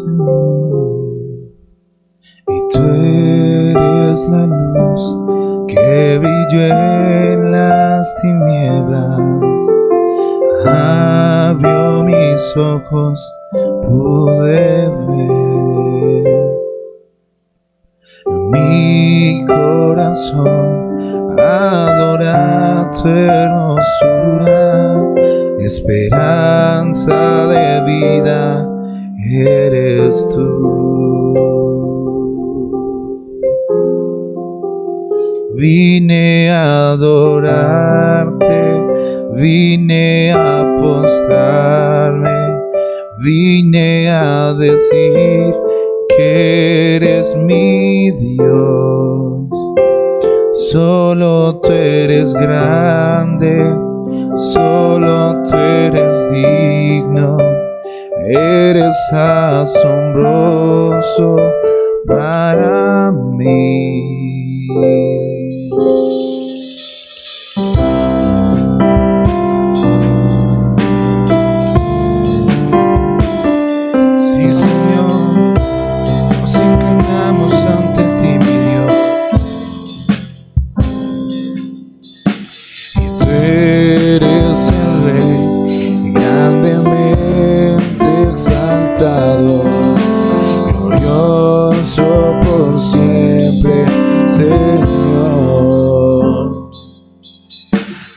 Señor. Y tú eres la luz que brilló en las tinieblas. Abrió mis ojos, pude ver. Mi corazón adora tu hermosura, esperanza de vida eres tú. Vine a adorarte, vine a postrarme, vine a decir que eres mi Dios. Solo tú eres grande, solo tú eres digno, eres asombroso para mí. Sí, Señor, nos inclinamos ante ti, mi Dios. Y tú eres el Rey, grandemente exaltado, glorioso por siempre, Señor.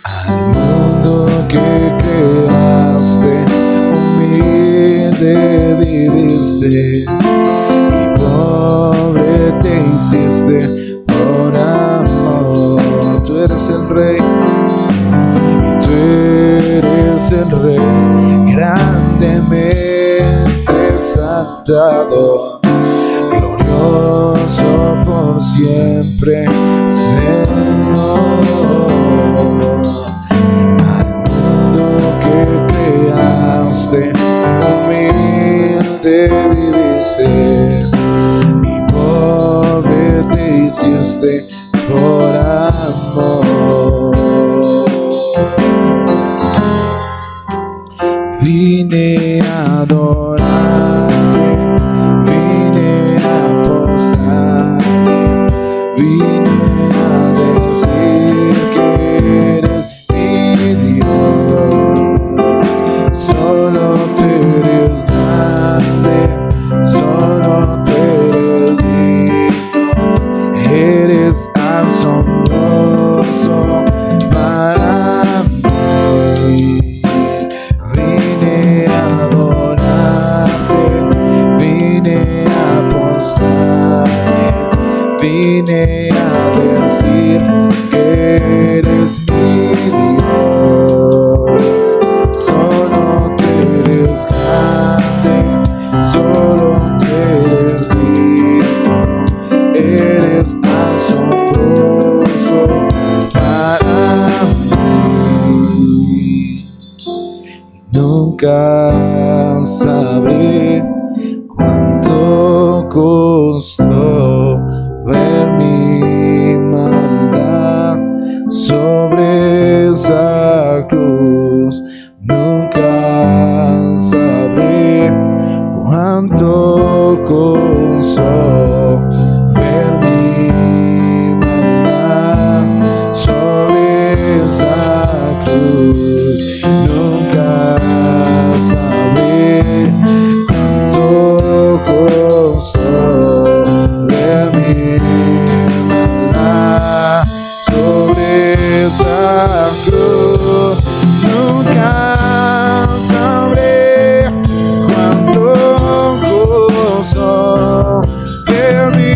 Al mundo que creaste, humilde viviste, y pobre te hiciste por amor. Tú eres el Rey, y tú eres el Rey, grandemente exaltado, glorioso por siempre, Señor. Al mundo que creaste, humilde viviste, y pobre te hiciste por amor. Vine a adorarte, vine a postrarte, vine a decir que eres mi Dios. Solo tú eres grande, solo tú eres digno, eres asombroso para mí. Vine a adorarte, vine a postrarme, vine a decir que eres mi Dios. Solo tú eres grande, solo tú eres digno, eres asombroso para mí. Nunca sabré cuánto costó ver mi maldad sobre esa cruz. Nunca sabré cuánto costó ver mi maldad sobre esa cruz. Nunca sabré cuánto costó ver mi maldad sobre esa cruz. Nunca sabré cuánto costó ver mi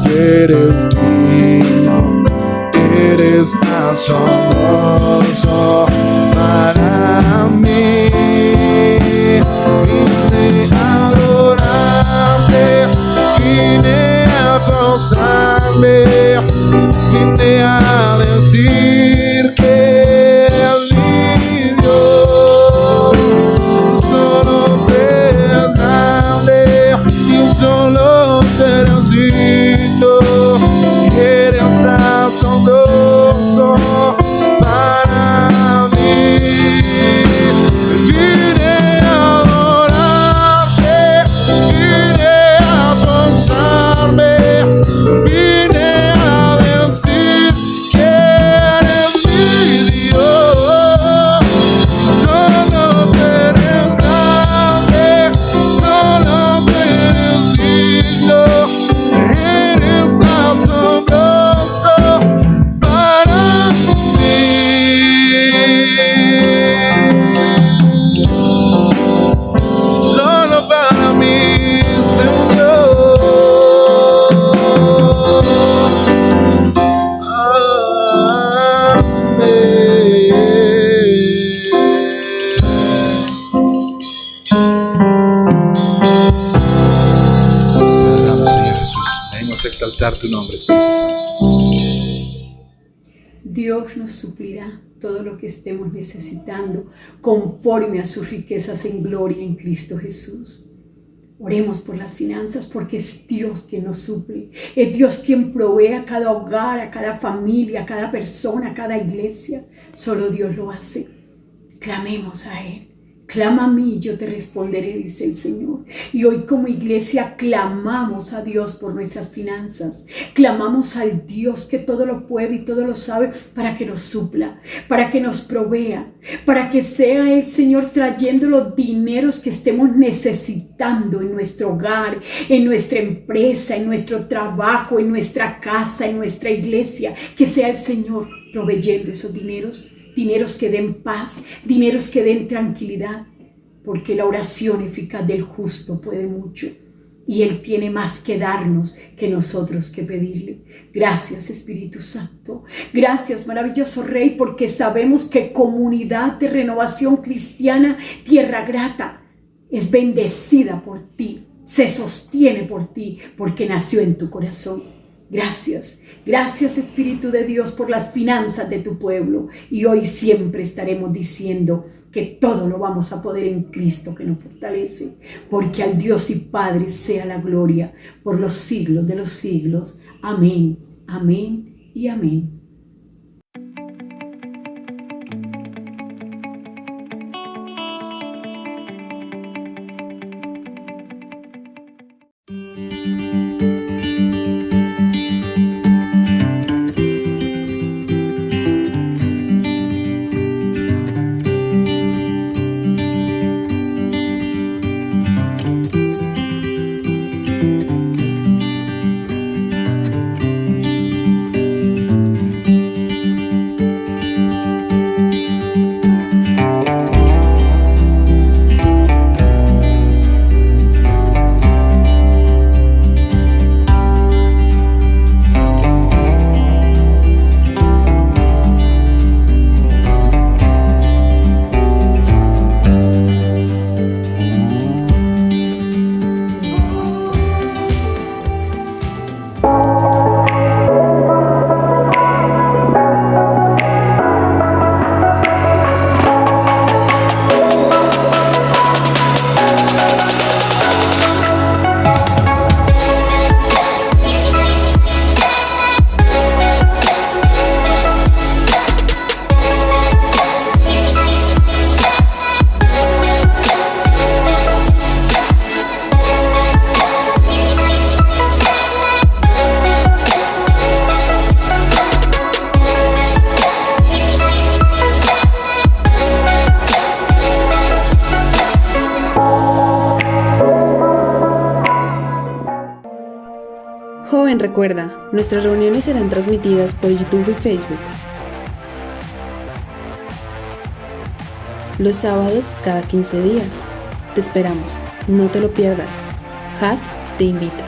eres digno, eres asombroso para mí. Vine a adorarte, vine a posarme, vine a decir que eres mi Dios. Solo te eres grande y solo te eres digno, y eres asombroso para mí. Vine a adorarte, vine a posarme, vine a decir que eres mi Dios. Solo te eres grande, solo te eres digno, eres asombroso para mí. Solo para mí, Señor. Te adoramos, Señor Jesús. Venimos a exaltar tu nombre, Espíritu Santo. Dios nos suplirá todo lo que estemos necesitando conforme a sus riquezas en gloria en Cristo Jesús. Oremos por las finanzas porque es Dios quien nos suple. Es Dios quien provee a cada hogar, a cada familia, a cada persona, a cada iglesia. Solo Dios lo hace. Clamemos a Él. Clama a mí y yo te responderé, dice el Señor. Y hoy como iglesia clamamos a Dios por nuestras finanzas. Clamamos al Dios que todo lo puede y todo lo sabe para que nos supla, para que nos provea, para que sea el Señor trayendo los dineros que estemos necesitando en nuestro hogar, en nuestra empresa, en nuestro trabajo, en nuestra casa, en nuestra iglesia. Que sea el Señor proveyendo esos dineros. Dineros que den paz, dineros que den tranquilidad, porque la oración eficaz del justo puede mucho y Él tiene más que darnos que nosotros que pedirle. Gracias, Espíritu Santo. Gracias, maravilloso Rey, porque sabemos que Comunidad de Renovación Cristiana Tierra Grata es bendecida por ti, se sostiene por ti, porque nació en tu corazón. Gracias. Gracias, Espíritu de Dios, por las finanzas de tu pueblo. Y hoy siempre estaremos diciendo que todo lo vamos a poder en Cristo que nos fortalece. Porque al Dios y Padre sea la gloria por los siglos de los siglos. Amén, amén y amén. Joven, recuerda, nuestras reuniones serán transmitidas por YouTube y Facebook. Los sábados cada 15 días. Te esperamos, no te lo pierdas. JAD te invita.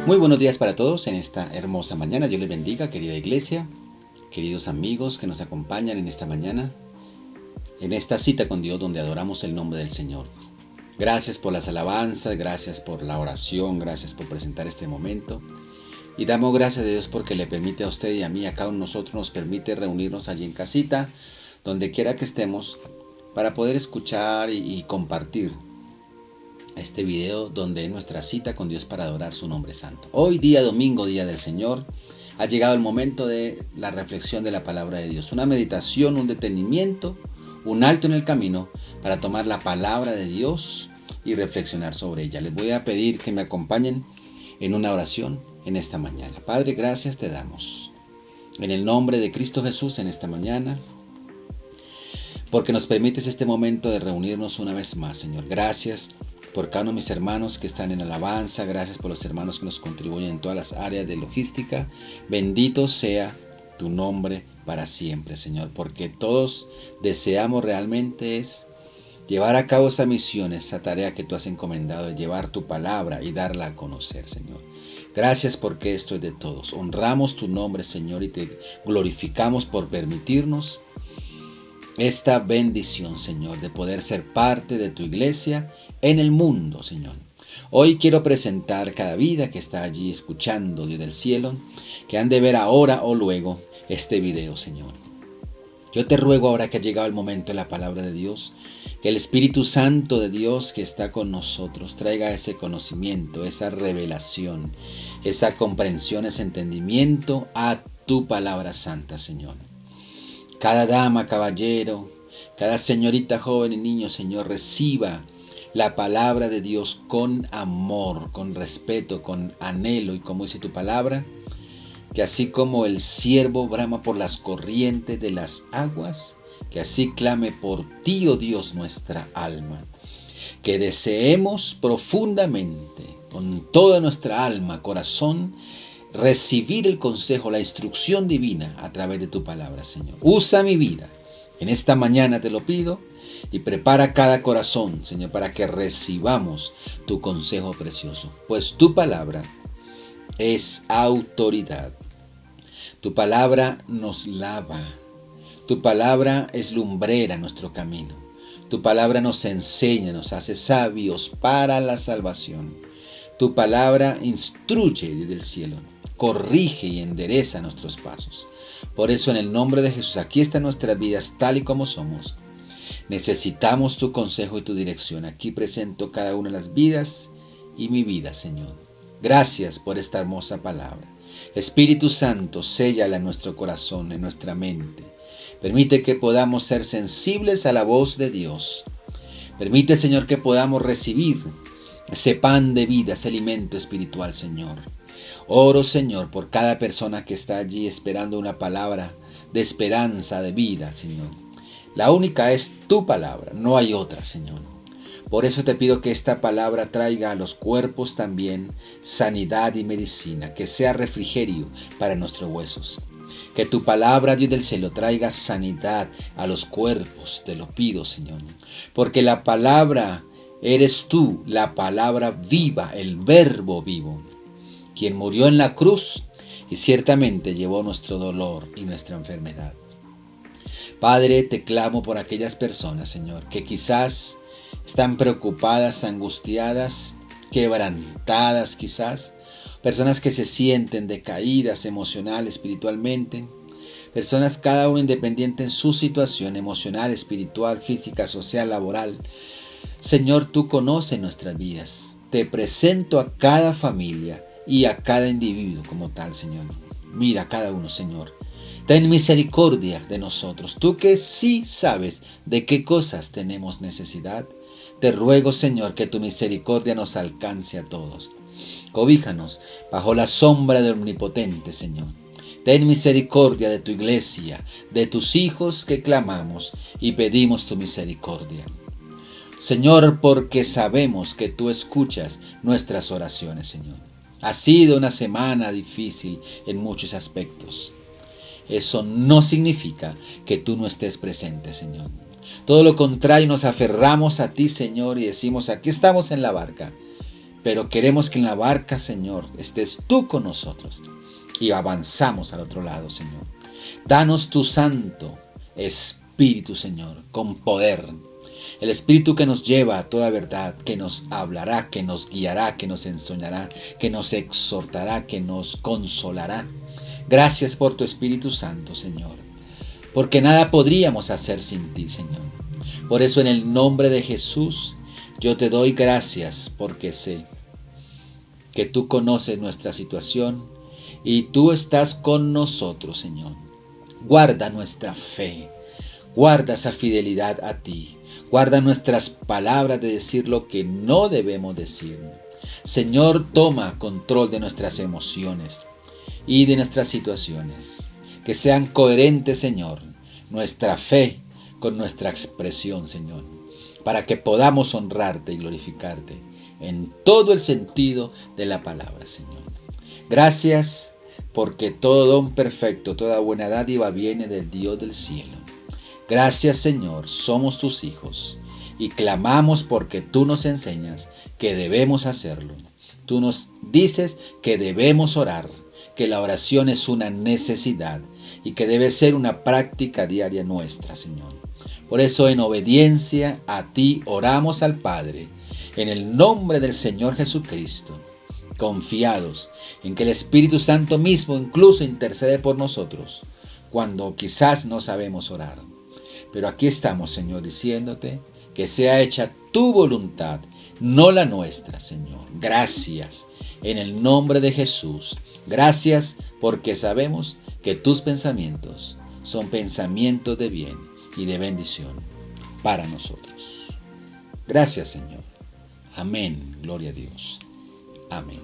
Muy buenos días para todos en esta hermosa mañana. Dios les bendiga, querida iglesia, queridos amigos que nos acompañan en esta mañana, en esta cita con Dios donde adoramos el nombre del Señor. Gracias por las alabanzas, gracias por la oración, gracias por presentar este momento. Y damos gracias a Dios porque le permite a usted y a mí, a cada uno de nosotros, nos permite reunirnos allí en casita, donde quiera que estemos, para poder escuchar y compartir este video donde es nuestra cita con Dios para adorar su nombre santo. Hoy día domingo, día del Señor, ha llegado el momento de la reflexión de la palabra de Dios. Una meditación, un detenimiento, un alto en el camino para tomar la palabra de Dios y reflexionar sobre ella. Les voy a pedir que me acompañen en una oración en esta mañana. Padre, gracias te damos. En el nombre de Cristo Jesús en esta mañana, porque nos permites este momento de reunirnos una vez más, Señor. Gracias por cada uno de mis hermanos que están en alabanza. Gracias por los hermanos que nos contribuyen en todas las áreas de logística. Bendito sea tu nombre para siempre, Señor, porque todos deseamos realmente es llevar a cabo esa misión, esa tarea que tú has encomendado de llevar tu palabra y darla a conocer, Señor. Gracias porque esto es de todos. Honramos tu nombre, Señor, y te glorificamos por permitirnos esta bendición, Señor, de poder ser parte de tu iglesia en el mundo, Señor. Hoy quiero presentar cada vida que está allí escuchando desde el cielo, que han de ver ahora o luego este video, Señor. Yo te ruego ahora que ha llegado el momento de la palabra de Dios, que el Espíritu Santo de Dios que está con nosotros traiga ese conocimiento, esa revelación, esa comprensión, ese entendimiento a tu palabra santa, Señor. Cada dama, caballero, cada señorita, joven y niño, Señor, reciba la palabra de Dios con amor, con respeto, con anhelo, y como dice tu palabra, que así como el ciervo brama por las corrientes de las aguas, que así clame por ti, oh Dios, nuestra alma. Que deseemos profundamente, con toda nuestra alma, corazón, recibir el consejo, la instrucción divina a través de tu palabra, Señor. Usa mi vida. En esta mañana te lo pido y prepara cada corazón, Señor, para que recibamos tu consejo precioso. Pues tu palabra es autoridad. Tu palabra nos lava. Tu palabra es lumbrera en nuestro camino. Tu palabra nos enseña, nos hace sabios para la salvación. Tu palabra instruye desde el cielo, corrige y endereza nuestros pasos. Por eso, en el nombre de Jesús, aquí están nuestras vidas tal y como somos. Necesitamos tu consejo y tu dirección. Aquí presento cada una de las vidas y mi vida, Señor. Gracias por esta hermosa palabra. Espíritu Santo, séllala en nuestro corazón, en nuestra mente. Permite que podamos ser sensibles a la voz de Dios. Permite, Señor, que podamos recibir ese pan de vida, ese alimento espiritual, Señor. Oro, Señor, por cada persona que está allí esperando una palabra de esperanza, de vida, Señor. La única es tu palabra, no hay otra, Señor. Por eso te pido que esta palabra traiga a los cuerpos también sanidad y medicina, que sea refrigerio para nuestros huesos. Que tu palabra, Dios del cielo, traiga sanidad a los cuerpos, te lo pido, Señor. Porque la palabra eres tú, la palabra viva, el verbo vivo, quien murió en la cruz y ciertamente llevó nuestro dolor y nuestra enfermedad. Padre, te clamo por aquellas personas, Señor, que quizás están preocupadas, angustiadas, quebrantadas quizás, personas que se sienten decaídas emocional, espiritualmente, personas cada uno independiente en su situación emocional, espiritual, física, social, laboral. Señor, tú conoces nuestras vidas. Te presento a cada familia y a cada individuo como tal, Señor. Mira a cada uno, Señor. Ten misericordia de nosotros. Tú que sí sabes de qué cosas tenemos necesidad. Te ruego, Señor, que tu misericordia nos alcance a todos. Cobíjanos bajo la sombra del Omnipotente, Señor. Ten misericordia de tu iglesia, de tus hijos que clamamos y pedimos tu misericordia. Señor, porque sabemos que tú escuchas nuestras oraciones, Señor. Ha sido una semana difícil en muchos aspectos. Eso no significa que tú no estés presente, Señor. Todo lo contrario, nos aferramos a ti, Señor, y decimos, aquí estamos en la barca. pero queremos que en la barca, Señor, estés tú con nosotros y avanzamos al otro lado, Señor. Danos tu Santo Espíritu, Señor, con poder. El Espíritu que nos lleva a toda verdad, que nos hablará, que nos guiará, que nos enseñará, que nos exhortará, que nos consolará. Gracias por tu Espíritu Santo, Señor, porque nada podríamos hacer sin ti, Señor. Por eso en el nombre de Jesús yo te doy gracias, porque sé que tú conoces nuestra situación y tú estás con nosotros, Señor. Guarda nuestra fe, guarda esa fidelidad a ti, guarda nuestras palabras de decir lo que no debemos decir. Señor, toma control de nuestras emociones y de nuestras situaciones, que sean coherentes, Señor, nuestra fe con nuestra expresión, Señor, para que podamos honrarte y glorificarte en todo el sentido de la palabra, Señor. Gracias, porque todo don perfecto, toda buena dádiva viene del Dios del cielo. Gracias, Señor, somos tus hijos y clamamos porque tú nos enseñas que debemos hacerlo. Tú nos dices que debemos orar, que la oración es una necesidad y que debe ser una práctica diaria nuestra, Señor. Por eso, en obediencia a ti, oramos al Padre, en el nombre del Señor Jesucristo, confiados en que el Espíritu Santo mismo incluso intercede por nosotros, cuando quizás no sabemos orar. Pero aquí estamos, Señor, diciéndote que sea hecha tu voluntad, no la nuestra, Señor. Gracias, en el nombre de Jesús. Gracias, porque sabemos que tus pensamientos son pensamientos de bien y de bendición para nosotros. Gracias, Señor. Amén. Gloria a Dios. Amén.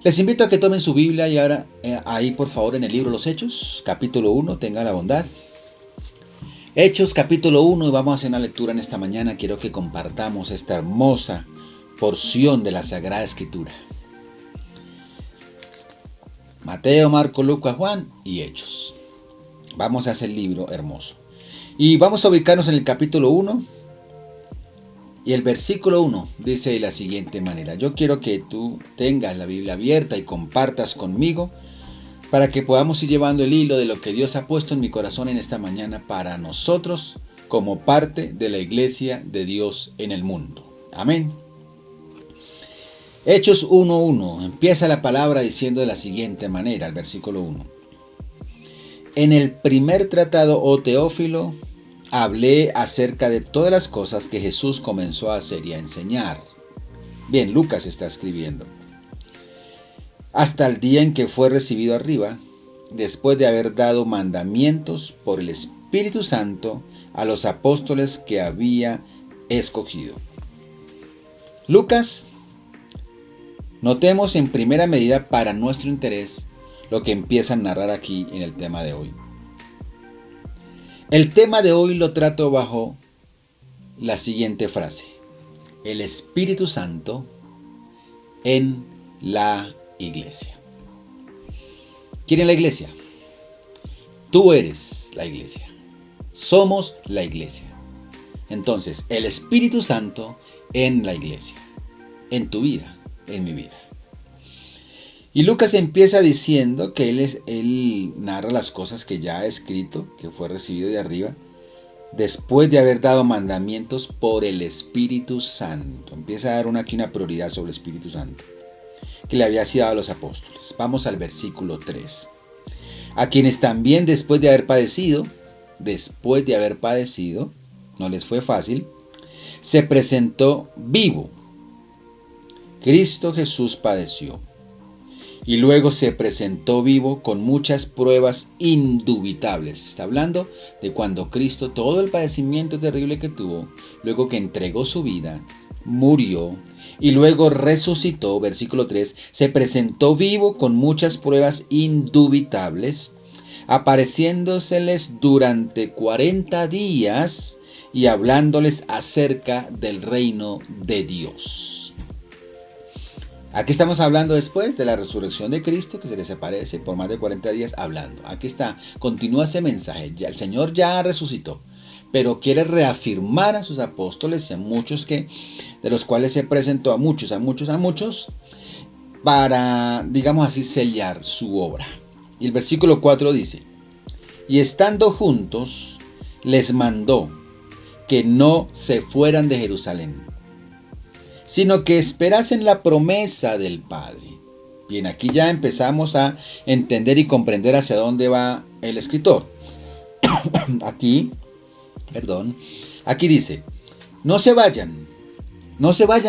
Les invito a que tomen su Biblia y ahora ahí por favor en el libro Los Hechos, capítulo 1, tenga la bondad. Hechos capítulo 1 y vamos a hacer una lectura en esta mañana. Quiero que compartamos esta hermosa porción de la Sagrada Escritura. Mateo, Marco, Lucas, Juan y Hechos. Vamos a hacer el libro hermoso. Y vamos a ubicarnos en el capítulo 1. Y el versículo 1 dice de la siguiente manera. Yo quiero que tú tengas la Biblia abierta y compartas conmigo para que podamos ir llevando el hilo de lo que Dios ha puesto en mi corazón en esta mañana para nosotros como parte de la iglesia de Dios en el mundo. Amén. Hechos 1:1. Empieza la palabra diciendo de la siguiente manera, el versículo 1. En el primer tratado, oh Teófilo, hablé acerca de todas las cosas que Jesús comenzó a hacer y a enseñar. Bien, Lucas está escribiendo. Hasta el día en que fue recibido arriba, después de haber dado mandamientos por el Espíritu Santo a los apóstoles que había escogido. Lucas, notemos en primera medida para nuestro interés lo que empieza a narrar aquí en el tema de hoy. El tema de hoy lo trato bajo la siguiente frase: el Espíritu Santo en la iglesia. ¿Quién es la iglesia? Tú eres la iglesia. Somos la iglesia. Entonces, el Espíritu Santo en la iglesia, en tu vida, en mi vida. Y Lucas empieza diciendo que él narra las cosas que ya ha escrito, que fue recibido de arriba, después de haber dado mandamientos por el Espíritu Santo. Empieza a dar aquí una prioridad sobre el Espíritu Santo, que le había sido dado a los apóstoles. Vamos al versículo 3. A quienes también después de haber padecido, no les fue fácil, se presentó vivo. Cristo Jesús padeció. Y luego se presentó vivo con muchas pruebas indubitables. Está hablando de cuando Cristo, todo el padecimiento terrible que tuvo, luego que entregó su vida, murió y luego resucitó, versículo 3, se presentó vivo con muchas pruebas indubitables, apareciéndoseles durante 40 días y hablándoles acerca del reino de Dios. Aquí estamos hablando después de la resurrección de Cristo, que se les aparece por más de 40 días hablando. Aquí está, continúa ese mensaje. Ya, el Señor ya resucitó, pero quiere reafirmar a sus apóstoles y a muchos de los cuales se presentó a muchos, para, digamos así, sellar su obra. Y el versículo 4 dice: y estando juntos, les mandó que no se fueran de Jerusalén, sino que esperasen la promesa del Padre. Bien, aquí ya empezamos a entender y comprender hacia dónde va el escritor. Aquí dice: no se vayan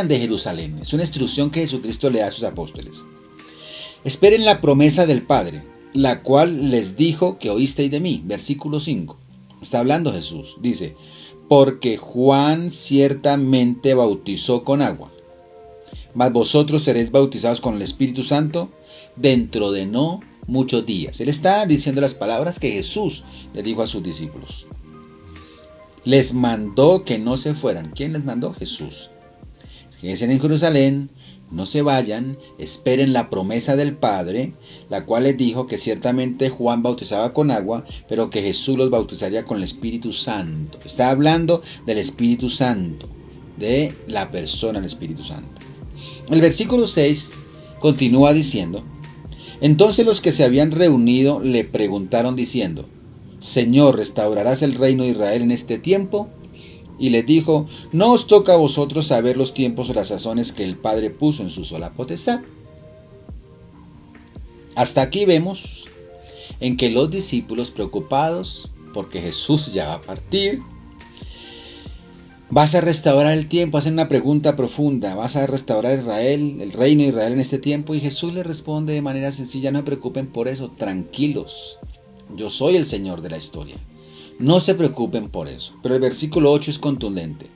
de Jerusalén. Es una instrucción que Jesucristo le da a sus apóstoles. Esperen la promesa del Padre, la cual les dijo que oísteis de mí. Versículo 5. Está hablando Jesús. Dice: porque Juan ciertamente bautizó con agua, mas vosotros seréis bautizados con el Espíritu Santo dentro de no muchos días. Él está diciendo las palabras que Jesús le dijo a sus discípulos. Les mandó que no se fueran. ¿Quién les mandó? Jesús. Quédense en Jerusalén, no se vayan, esperen la promesa del Padre, la cual les dijo que ciertamente Juan bautizaba con agua, pero que Jesús los bautizaría con el Espíritu Santo. Está hablando del Espíritu Santo, de la persona del Espíritu Santo. El versículo 6 continúa diciendo: entonces los que se habían reunido le preguntaron diciendo: Señor, ¿restaurarás el reino de Israel en este tiempo? Y les dijo: no os toca a vosotros saber los tiempos o las sazones que el Padre puso en su sola potestad. Hasta aquí vemos en que los discípulos, preocupados porque Jesús ya va a partir, ¿vas a restaurar el tiempo? Hacen una pregunta profunda. ¿Vas a restaurar Israel, el reino de Israel en este tiempo? Y Jesús les responde de manera sencilla: no se preocupen por eso, tranquilos. Yo soy el Señor de la historia. No se preocupen por eso. Pero el versículo 8 es contundente.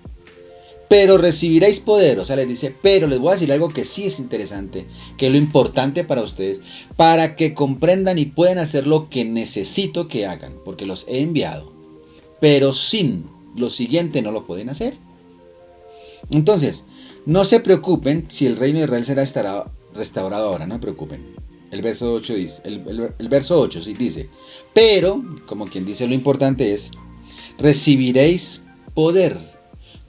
Pero recibiréis poder. O sea, les dice, pero les voy a decir algo que sí es interesante, que es lo importante para ustedes, para que comprendan y puedan hacer lo que necesito que hagan, porque los he enviado. Pero sin lo siguiente no lo pueden hacer. Entonces, no se preocupen si el reino de Israel será restaurado ahora, no se preocupen. El verso 8 dice, el verso 8 sí dice: pero, como quien dice, lo importante es: recibiréis poder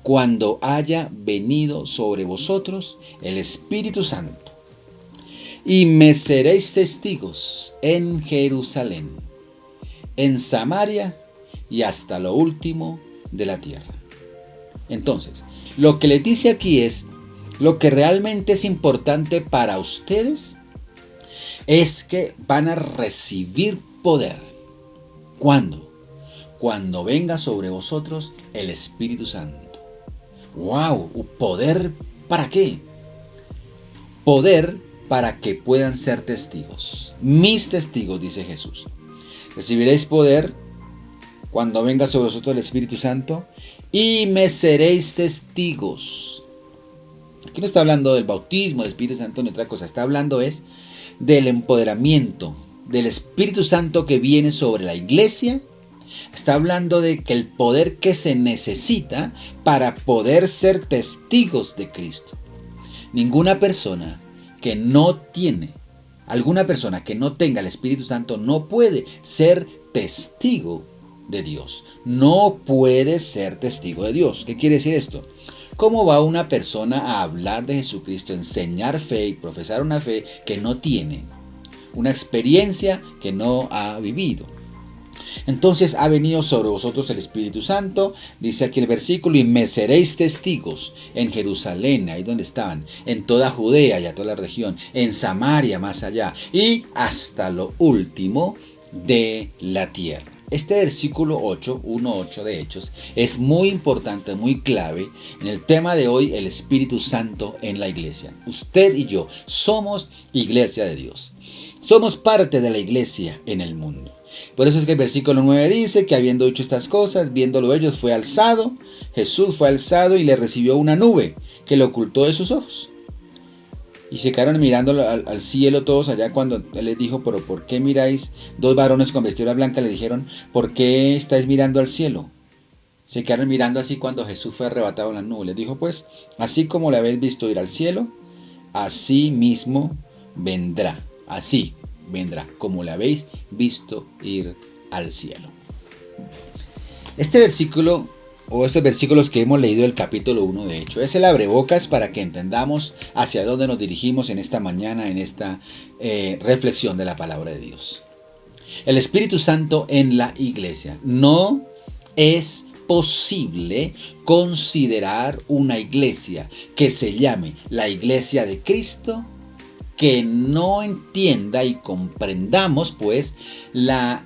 cuando haya venido sobre vosotros el Espíritu Santo, y me seréis testigos en Jerusalén, en Samaria y hasta lo último de la tierra. Entonces, lo que les dice aquí es: lo que realmente es importante para ustedes es que van a recibir poder. ¿Cuándo? Cuando venga sobre vosotros el Espíritu Santo. ¡Wow! ¿Poder para qué? Poder para que puedan ser testigos. Mis testigos, dice Jesús. Recibiréis poder cuando venga sobre vosotros el Espíritu Santo y me seréis testigos. Aquí no está hablando del bautismo del Espíritu Santo ni otra cosa. Está hablando del empoderamiento del Espíritu Santo que viene sobre la iglesia. Está hablando de que el poder que se necesita para poder ser testigos de Cristo. Alguna persona que no tenga el Espíritu Santo no puede ser testigo de Dios. No puede ser testigo de Dios. ¿Qué quiere decir esto? ¿Cómo va una persona a hablar de Jesucristo, enseñar fe y profesar una fe que no tiene? Una experiencia que no ha vivido. Entonces ha venido sobre vosotros el Espíritu Santo, dice aquí el versículo, y me seréis testigos en Jerusalén, ahí donde estaban, en toda Judea y a toda la región, en Samaria más allá, y hasta lo último de la tierra. Este versículo 1:8 de Hechos es muy importante, muy clave en el tema de hoy, el Espíritu Santo en la iglesia. Usted y yo somos iglesia de Dios. Somos parte de la iglesia en el mundo. Por eso es que el versículo 9 dice que habiendo dicho estas cosas, viéndolo ellos, Jesús fue alzado y le recibió una nube que lo ocultó de sus ojos. Y se quedaron mirando al cielo todos allá cuando él les dijo, pero ¿por qué miráis? Dos varones con vestidura blanca le dijeron, ¿por qué estáis mirando al cielo? Se quedaron mirando así cuando Jesús fue arrebatado en la nube. Les dijo, pues, así como le habéis visto ir al cielo, así mismo vendrá. Así vendrá, como le habéis visto ir al cielo. Este versículo o estos versículos que hemos leído del capítulo 1 de hecho es el abrebocas para que entendamos hacia dónde nos dirigimos en esta mañana, en esta reflexión de la palabra de Dios. El Espíritu Santo en la iglesia. No es posible considerar una iglesia que se llame la iglesia de Cristo que no entienda y comprendamos pues la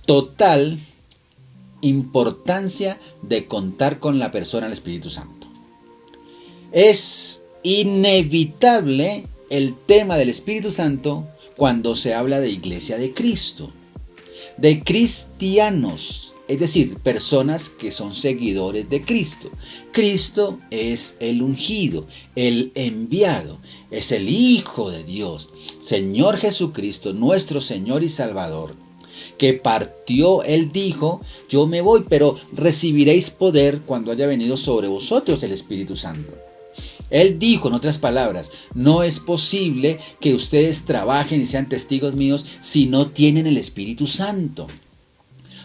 total importancia de contar con la persona del Espíritu Santo. Es inevitable el tema del Espíritu Santo cuando se habla de iglesia de Cristo, de cristianos, es decir, personas que son seguidores de Cristo. Cristo es el ungido, el enviado, es el Hijo de Dios, Señor Jesucristo, nuestro Señor y Salvador, que partió. Él dijo: yo me voy, pero recibiréis poder cuando haya venido sobre vosotros el Espíritu Santo. Él dijo, en otras palabras, no es posible que ustedes trabajen y sean testigos míos si no tienen el Espíritu Santo.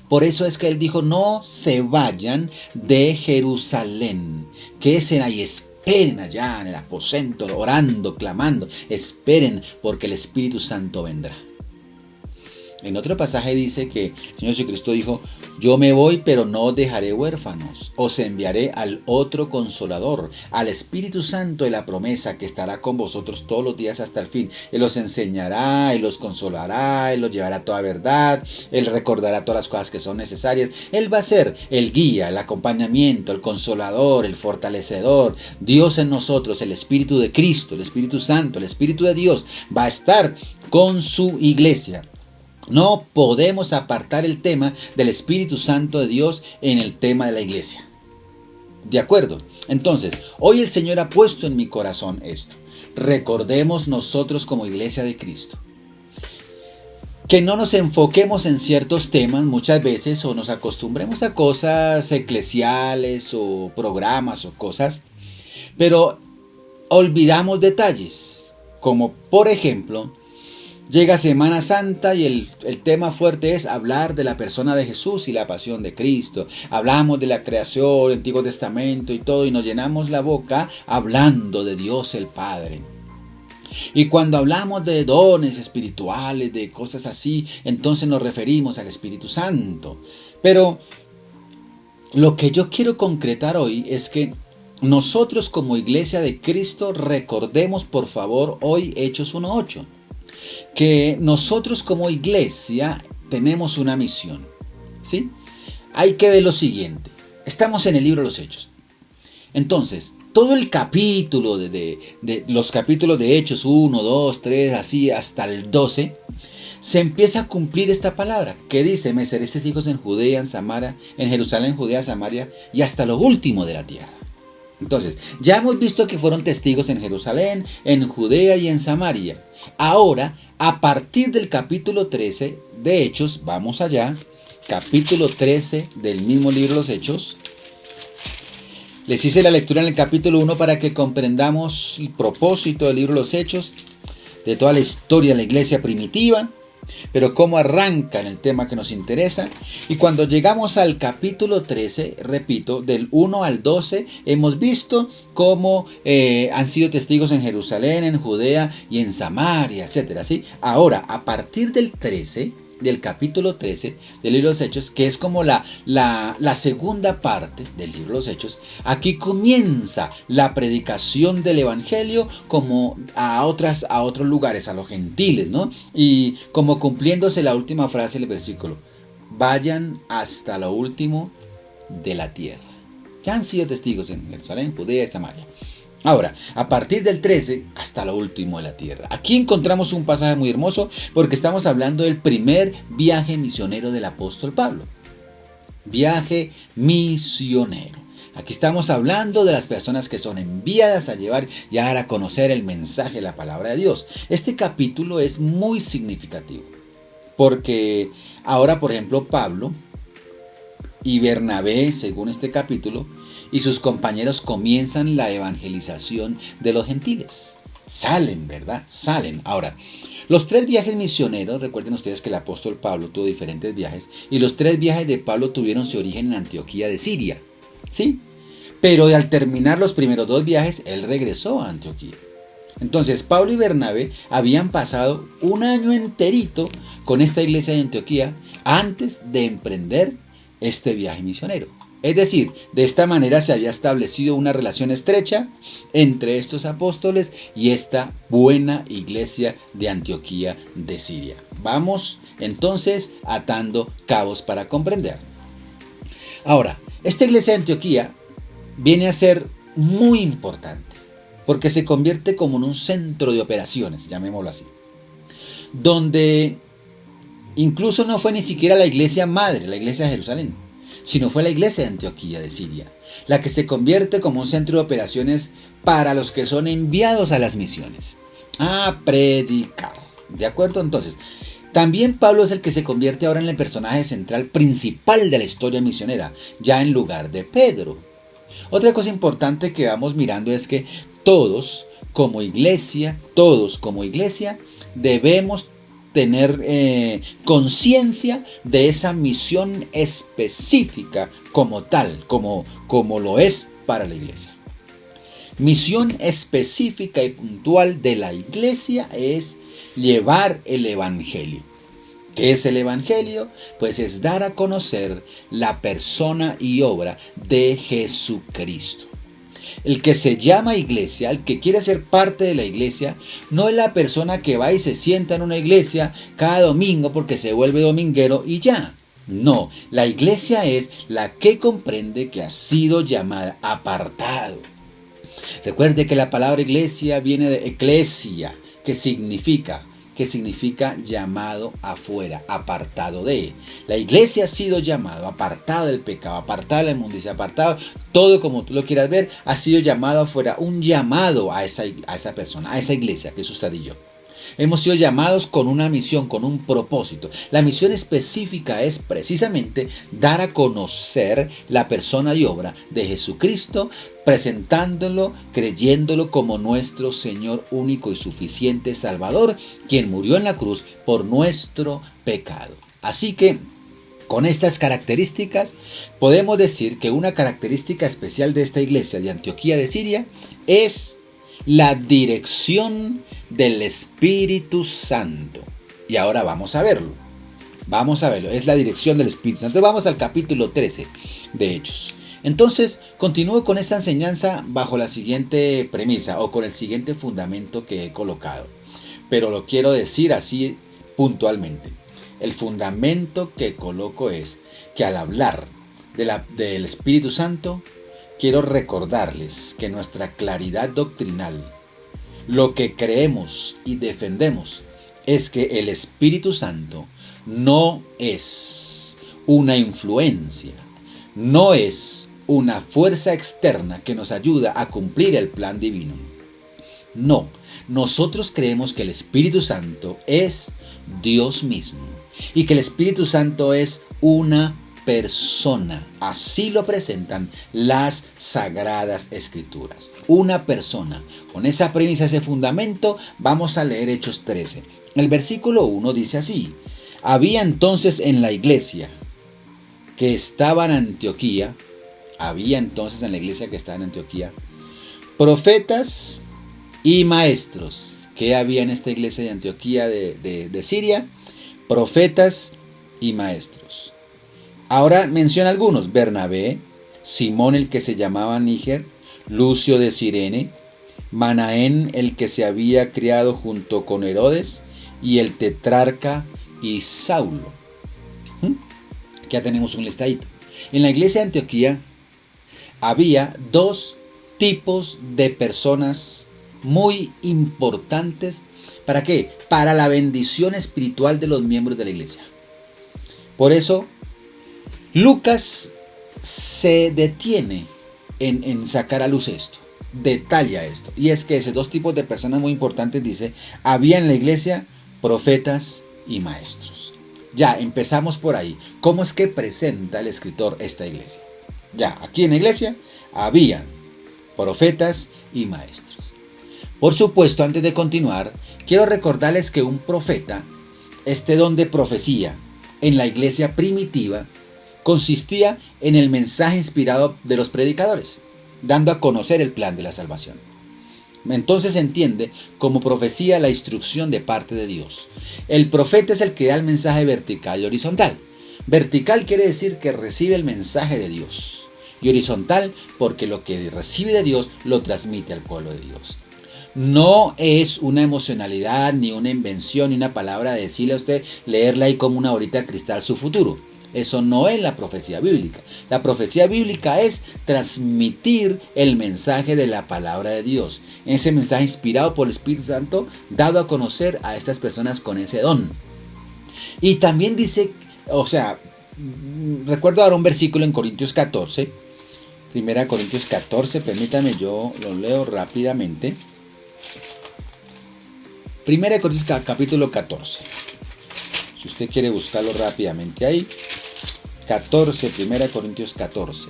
Por eso es que él dijo: no se vayan de Jerusalén, quédense ahí, esperen allá en el aposento, orando, clamando, esperen porque el Espíritu Santo vendrá. En otro pasaje dice que el Señor Jesucristo dijo: yo me voy, pero no os dejaré huérfanos, os enviaré al otro Consolador, al Espíritu Santo de la promesa, que estará con vosotros todos los días hasta el fin. Él os enseñará, Él os consolará, Él os llevará a toda verdad, Él recordará todas las cosas que son necesarias. Él va a ser el guía, el acompañamiento, el consolador, el fortalecedor. Dios en nosotros, el Espíritu de Cristo, el Espíritu Santo, el Espíritu de Dios va a estar con su iglesia. No podemos apartar el tema del Espíritu Santo de Dios en el tema de la iglesia. ¿De acuerdo? Entonces, hoy el Señor ha puesto en mi corazón esto. Recordemos nosotros como iglesia de Cristo que no nos enfoquemos en ciertos temas muchas veces, o nos acostumbremos a cosas eclesiales o programas o cosas, pero olvidamos detalles, como por ejemplo, llega Semana Santa y el tema fuerte es hablar de la persona de Jesús y la pasión de Cristo. Hablamos de la creación, el Antiguo Testamento y todo, y nos llenamos la boca hablando de Dios el Padre. Y cuando hablamos de dones espirituales, de cosas así, entonces nos referimos al Espíritu Santo. Pero lo que yo quiero concretar hoy es que nosotros como iglesia de Cristo recordemos por favor hoy Hechos 1:8. Que nosotros como iglesia tenemos una misión, ¿sí? Hay que ver lo siguiente. Estamos en el libro de los Hechos. Entonces, todo el capítulo de los capítulos de Hechos 1, 2, 3, así hasta el 12, se empieza a cumplir esta palabra que dice: me seréis testigos en Judea, en Samaria, en Jerusalén, Judea, Samaria y hasta lo último de la tierra. Entonces, ya hemos visto que fueron testigos en Jerusalén, en Judea y en Samaria. Ahora, a partir del capítulo 13 de Hechos, vamos allá, capítulo 13 del mismo libro de los Hechos. Les hice la lectura en el capítulo 1 para que comprendamos el propósito del libro de los Hechos, de toda la historia de la iglesia primitiva, pero cómo arranca en el tema que nos interesa. Y cuando llegamos al capítulo 13, repito, del 1 al 12, hemos visto cómo han sido testigos en Jerusalén, en Judea y en Samaria, etc. ¿Sí? Ahora, a partir del 13, del capítulo 13 del libro de los Hechos, que es como la segunda parte del libro de los Hechos, aquí comienza la predicación del evangelio como a otros lugares, a los gentiles, ¿no? Y como cumpliéndose la última frase del versículo: vayan hasta lo último de la tierra. Ya han sido testigos en Jerusalén, Judea y Samaria. Ahora, a partir del 13 hasta lo último de la tierra. Aquí encontramos un pasaje muy hermoso porque estamos hablando del primer viaje misionero del apóstol Pablo. Viaje misionero. Aquí estamos hablando de las personas que son enviadas a llevar y a dar a conocer el mensaje de la palabra de Dios. Este capítulo es muy significativo porque ahora, por ejemplo, Pablo y Bernabé, según este capítulo, y sus compañeros comienzan la evangelización de los gentiles. Salen, ¿verdad? Salen. Ahora, los 3 viajes misioneros, recuerden ustedes que el apóstol Pablo tuvo diferentes viajes, y los 3 viajes de Pablo tuvieron su origen en Antioquía de Siria, ¿sí? Pero al terminar los primeros 2 viajes, él regresó a Antioquía. Entonces, Pablo y Bernabé habían pasado un año enterito con esta iglesia de Antioquía antes de emprender este viaje misionero. Es decir, de esta manera se había establecido una relación estrecha entre estos apóstoles y esta buena iglesia de Antioquía de Siria. Vamos entonces atando cabos para comprender. Ahora, esta iglesia de Antioquía viene a ser muy importante porque se convierte como en un centro de operaciones, llamémoslo así, donde incluso no fue ni siquiera la iglesia madre, la iglesia de Jerusalén, sino fue la iglesia de Antioquía de Siria, la que se convierte como un centro de operaciones para los que son enviados a las misiones, a predicar. ¿De acuerdo? Entonces, también Pablo es el que se convierte ahora en el personaje central principal de la historia misionera, ya en lugar de Pedro. Otra cosa importante que vamos mirando es que todos como iglesia, debemos tener conciencia de esa misión específica como tal, como lo es para la iglesia. Misión específica y puntual de la iglesia es llevar el evangelio. ¿Qué es el evangelio? Pues es dar a conocer la persona y obra de Jesucristo. El que se llama iglesia, el que quiere ser parte de la iglesia, no es la persona que va y se sienta en una iglesia cada domingo porque se vuelve dominguero y ya. No, la iglesia es la que comprende que ha sido llamada apartado. Recuerde que la palabra iglesia viene de eclesia, que significa llamado afuera, apartado de. La iglesia ha sido llamado, apartado del pecado, apartado de la inmundicia, apartado, todo como tú lo quieras ver, ha sido llamado afuera, un llamado a esa persona, a esa iglesia que es usted y yo. Hemos sido llamados con una misión, con un propósito. La misión específica es precisamente dar a conocer la persona y obra de Jesucristo, presentándolo, creyéndolo como nuestro Señor único y suficiente Salvador, quien murió en la cruz por nuestro pecado. Así que, con estas características, podemos decir que una característica especial de esta iglesia de Antioquía de Siria es la dirección del Espíritu Santo. Y ahora vamos a verlo. Es la dirección del Espíritu Santo. Vamos al capítulo 13 de Hechos. Entonces, continúo con esta enseñanza bajo la siguiente premisa o con el siguiente fundamento que he colocado. Pero lo quiero decir así puntualmente. El fundamento que coloco es que al hablar del Espíritu Santo, quiero recordarles que nuestra claridad doctrinal, lo que creemos y defendemos, es que el Espíritu Santo no es una influencia, no es una fuerza externa que nos ayuda a cumplir el plan divino. No, nosotros creemos que el Espíritu Santo es Dios mismo y que el Espíritu Santo es una persona. Así lo presentan las Sagradas Escrituras. Una persona. Con esa premisa, ese fundamento, vamos a leer Hechos 13. El versículo 1 dice así: había entonces en la iglesia que estaba en Antioquía, profetas y maestros. ¿Qué había en esta iglesia de Antioquía de Siria? Profetas y maestros. Ahora menciona algunos: Bernabé, Simón el que se llamaba Níger, Lucio de Cirene, Manaén el que se había criado junto con Herodes, y el tetrarca y Saulo. Ya tenemos un listadito. En la iglesia de Antioquía había 2 tipos de personas muy importantes. ¿Para qué? Para la bendición espiritual de los miembros de la iglesia. Por eso, Lucas se detiene en sacar a luz esto, detalla esto. Y es que esos 2 tipos de personas muy importantes, dice, había en la iglesia profetas y maestros. Ya, empezamos por ahí. ¿Cómo es que presenta el escritor esta iglesia? Ya, aquí en la iglesia había profetas y maestros. Por supuesto, antes de continuar, quiero recordarles que un profeta, este don de profecía en la iglesia primitiva, consistía en el mensaje inspirado de los predicadores, dando a conocer el plan de la salvación. Entonces se entiende como profecía la instrucción de parte de Dios. El profeta es el que da el mensaje vertical y horizontal. Vertical quiere decir que recibe el mensaje de Dios, y horizontal porque lo que recibe de Dios lo transmite al pueblo de Dios. No es una emocionalidad, ni una invención, ni una palabra de decirle a usted, leerla ahí como una horita de cristal su futuro. Eso no es la profecía bíblica. La profecía bíblica es transmitir el mensaje de la palabra de Dios. Ese mensaje inspirado por el Espíritu Santo, dado a conocer a estas personas con ese don. Y también dice, recuerdo ahora un versículo en Corintios 14. 1 Corintios 14, permítame, yo lo leo rápidamente. 1 Corintios capítulo 14. Si usted quiere buscarlo rápidamente ahí. 14, 1 Corintios 14.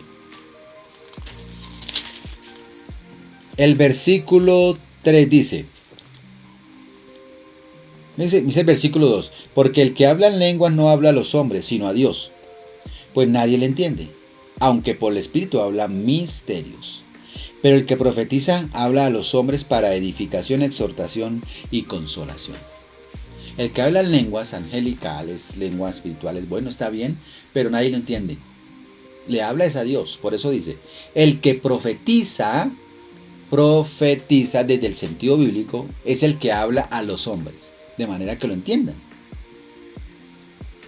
El versículo 3 dice el versículo 2, porque el que habla en lenguas no habla a los hombres, sino a Dios, pues nadie le entiende, aunque por el Espíritu habla misterios. Pero el que profetiza habla a los hombres para edificación, exhortación y consolación. El que habla en lenguas angelicales, lenguas espirituales, bueno, está bien, pero nadie lo entiende. Le habla es a Dios. Por eso dice, el que profetiza desde el sentido bíblico, es el que habla a los hombres, de manera que lo entiendan.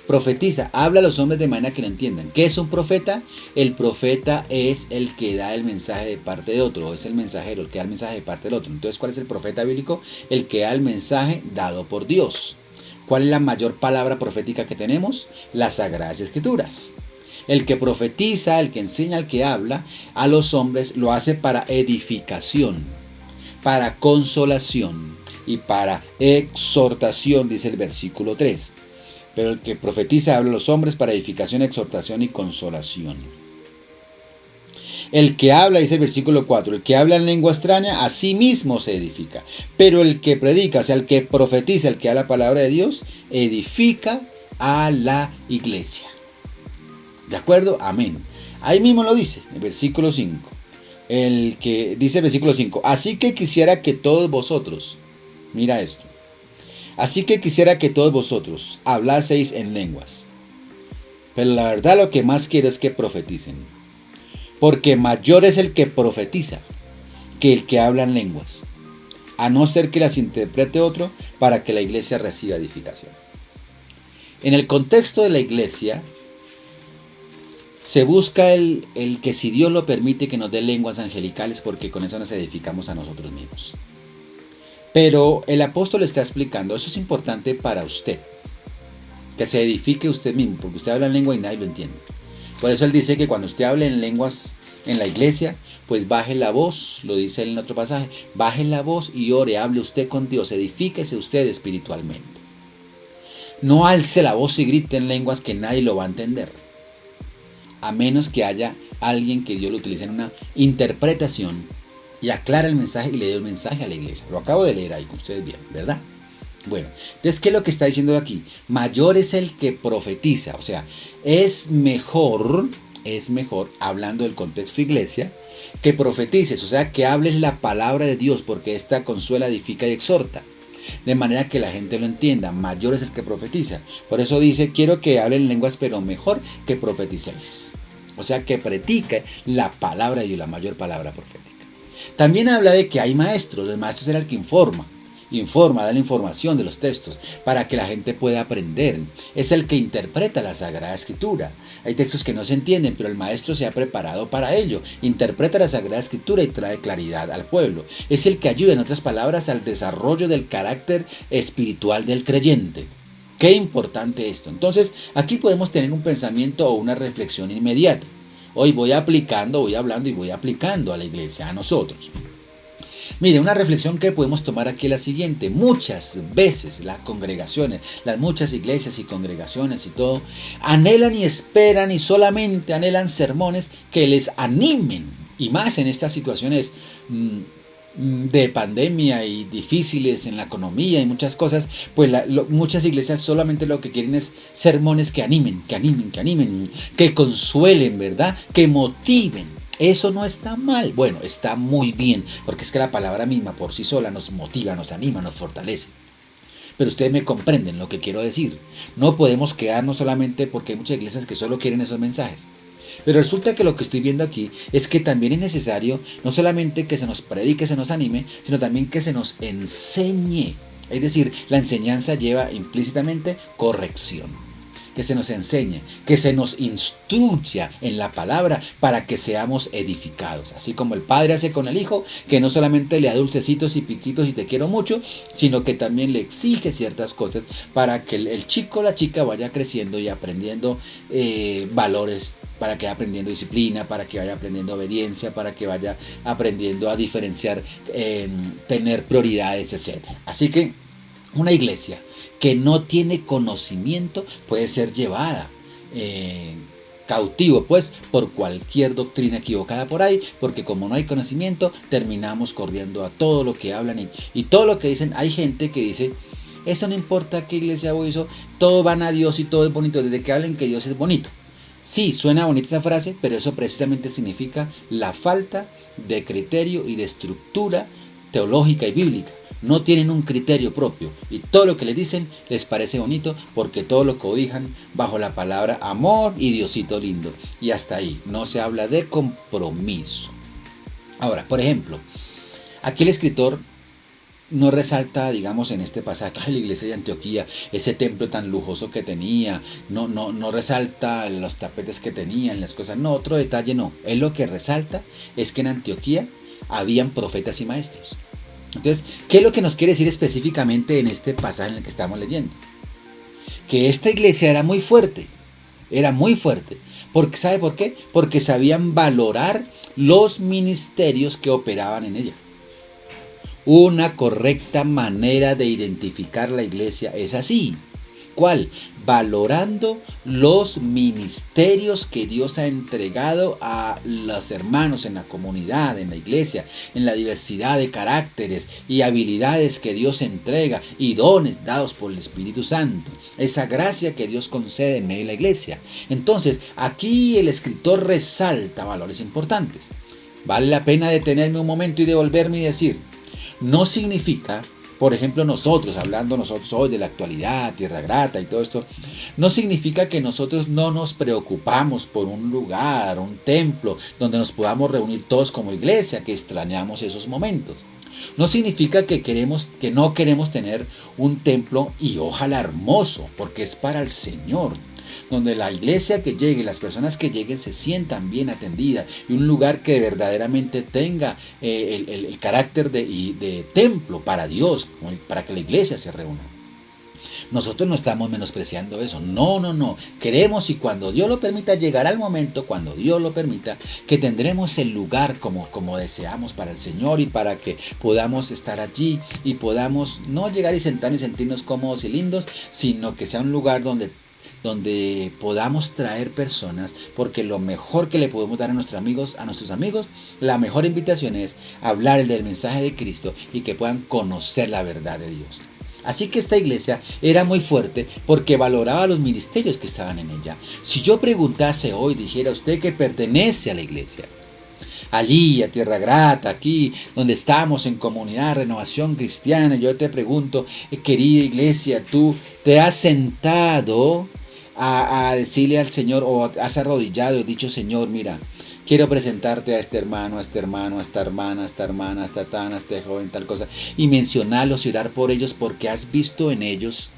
Profetiza, habla a los hombres de manera que lo entiendan. ¿Qué es un profeta? El profeta es el que da el mensaje de parte de otro, es el mensajero, el que da el mensaje de parte del otro. Entonces, ¿cuál es el profeta bíblico? El que da el mensaje dado por Dios. ¿Cuál es la mayor palabra profética que tenemos? Las Sagradas Escrituras. El que profetiza, el que enseña, el que habla a los hombres, lo hace para edificación, para consolación y para exhortación, dice el versículo 3. Pero el que profetiza habla a los hombres para edificación, exhortación y consolación. El que habla, dice el versículo 4, el que habla en lengua extraña, a sí mismo se edifica. Pero el que predica, o sea, el que profetiza, el que da la palabra de Dios, edifica a la iglesia. ¿De acuerdo? Amén. Ahí mismo lo dice, el versículo 5. El que dice el versículo 5, así que quisiera que todos vosotros, mira esto, así que quisiera que todos vosotros hablaseis en lenguas. Pero la verdad lo que más quiero es que profeticen. Porque mayor es el que profetiza que el que habla en lenguas. A no ser que las interprete otro para que la iglesia reciba edificación. En el contexto de la iglesia, se busca el que si Dios lo permite que nos dé lenguas angelicales, porque con eso nos edificamos a nosotros mismos. Pero el apóstol está explicando, eso es importante para usted, que se edifique usted mismo, porque usted habla en lengua y nadie lo entiende. Por eso él dice que cuando usted hable en lenguas en la iglesia, pues baje la voz, lo dice él en otro pasaje, baje la voz y ore, hable usted con Dios, edifíquese usted espiritualmente. No alce la voz y grite en lenguas que nadie lo va a entender, a menos que haya alguien que Dios lo utilice en una interpretación y aclara el mensaje y le dé el mensaje a la iglesia. Lo acabo de leer ahí, como ustedes vieron, ¿verdad? Bueno, entonces, ¿qué es lo que está diciendo aquí? Mayor es el que profetiza, o sea, es mejor, hablando del contexto iglesia, que profetices, o sea, que hables la palabra de Dios, porque esta consuela, edifica y exhorta, de manera que la gente lo entienda. Mayor es el que profetiza. Por eso dice, quiero que hablen lenguas, pero mejor que profeticéis. O sea, que predique la palabra de Dios, la mayor palabra profética. También habla de que hay maestros. El maestro será el que da la información de los textos para que la gente pueda aprender. Es el que interpreta la Sagrada Escritura. Hay textos que no se entienden, pero el maestro se ha preparado para ello. Interpreta la Sagrada Escritura y trae claridad al pueblo. Es el que ayuda, en otras palabras, al desarrollo del carácter espiritual del creyente. Qué importante esto. Entonces, aquí podemos tener un pensamiento o una reflexión inmediata. Hoy voy hablando y voy aplicando a la iglesia, a nosotros. Mire, una reflexión que podemos tomar aquí es la siguiente. Muchas veces las congregaciones, las muchas iglesias y congregaciones y todo, anhelan y esperan y solamente anhelan sermones que les animen. Y más en estas situaciones de pandemia y difíciles en la economía y muchas cosas, pues muchas iglesias solamente lo que quieren es sermones que animen, que consuelen, ¿verdad? Que motiven. Eso no está mal, bueno, está muy bien, porque es que la palabra misma por sí sola nos motiva, nos anima, nos fortalece. Pero ustedes me comprenden lo que quiero decir. No podemos quedarnos solamente porque hay muchas iglesias que solo quieren esos mensajes. Pero resulta que lo que estoy viendo aquí es que también es necesario no solamente que se nos predique, se nos anime, sino también que se nos enseñe. Es decir, la enseñanza lleva implícitamente corrección. Que se nos enseñe, que se nos instruya en la palabra para que seamos edificados. Así como el padre hace con el hijo, que no solamente le da dulcecitos y piquitos y te quiero mucho, sino que también le exige ciertas cosas para que el chico o la chica vaya creciendo y aprendiendo valores, para que vaya aprendiendo disciplina, para que vaya aprendiendo obediencia, para que vaya aprendiendo a diferenciar, tener prioridades, etc. Así que una iglesia que no tiene conocimiento puede ser llevada cautivo pues por cualquier doctrina equivocada por ahí, porque como no hay conocimiento terminamos corriendo a todo lo que hablan y todo lo que dicen. Hay gente que dice, eso no importa qué iglesia o eso, todo van a Dios y todo es bonito, desde que hablen que Dios es bonito. Sí, suena bonita esa frase, pero eso precisamente significa la falta de criterio y de estructura teológica y bíblica. No tienen un criterio propio y todo lo que les dicen les parece bonito porque todo lo cobijan bajo la palabra amor y Diosito lindo. Y hasta ahí, no se habla de compromiso. Ahora, por ejemplo, aquí el escritor no resalta, digamos, en este pasaje de la iglesia de Antioquía, ese templo tan lujoso que tenía, no resalta los tapetes que tenían, las cosas, no, otro detalle no. Él lo que resalta es que en Antioquía habían profetas y maestros. Entonces, ¿qué es lo que nos quiere decir específicamente en este pasaje en el que estamos leyendo? Que esta iglesia era muy fuerte, porque, ¿sabe por qué? Porque sabían valorar los ministerios que operaban en ella. Una correcta manera de identificar la iglesia es así. ¿Cuál? Valorando los ministerios que Dios ha entregado a los hermanos en la comunidad, en la iglesia, en la diversidad de caracteres y habilidades que Dios entrega y dones dados por el Espíritu Santo. Esa gracia que Dios concede en medio de la iglesia. Entonces, aquí el escritor resalta valores importantes. Vale la pena detenerme un momento y devolverme y decir, no significa, por ejemplo, hablando nosotros hoy de la actualidad, Tierra Grata y todo esto, no significa que nosotros no nos preocupamos por un lugar, un templo, donde nos podamos reunir todos como iglesia, que extrañamos esos momentos. No significa que no queremos tener un templo y ojalá hermoso, porque es para el Señor, donde la iglesia que llegue, las personas que lleguen se sientan bien atendidas y un lugar que verdaderamente tenga el carácter de templo para Dios, para que la iglesia se reúna. Nosotros no estamos menospreciando eso, no, queremos y cuando Dios lo permita llegará el momento, cuando Dios lo permita, que tendremos el lugar como deseamos para el Señor y para que podamos estar allí y podamos no llegar y sentarnos y sentirnos cómodos y lindos, sino que sea un lugar donde podamos traer personas, porque lo mejor que le podemos dar a nuestros amigos, la mejor invitación es hablar del mensaje de Cristo y que puedan conocer la verdad de Dios. Así que esta iglesia era muy fuerte porque valoraba los ministerios que estaban en ella. Si yo preguntase hoy, dijera usted que pertenece a la iglesia, allí a Tierra Grata, aquí donde estamos en comunidad, renovación cristiana, yo te pregunto, querida iglesia, ¿tú te has sentado a decirle al Señor o has arrodillado y dicho, Señor, mira, quiero presentarte a este hermano, a este hermano, a esta hermana, a esta hermana, a esta tan, a este joven, tal cosa, y mencionarlos y orar por ellos porque has visto en ellos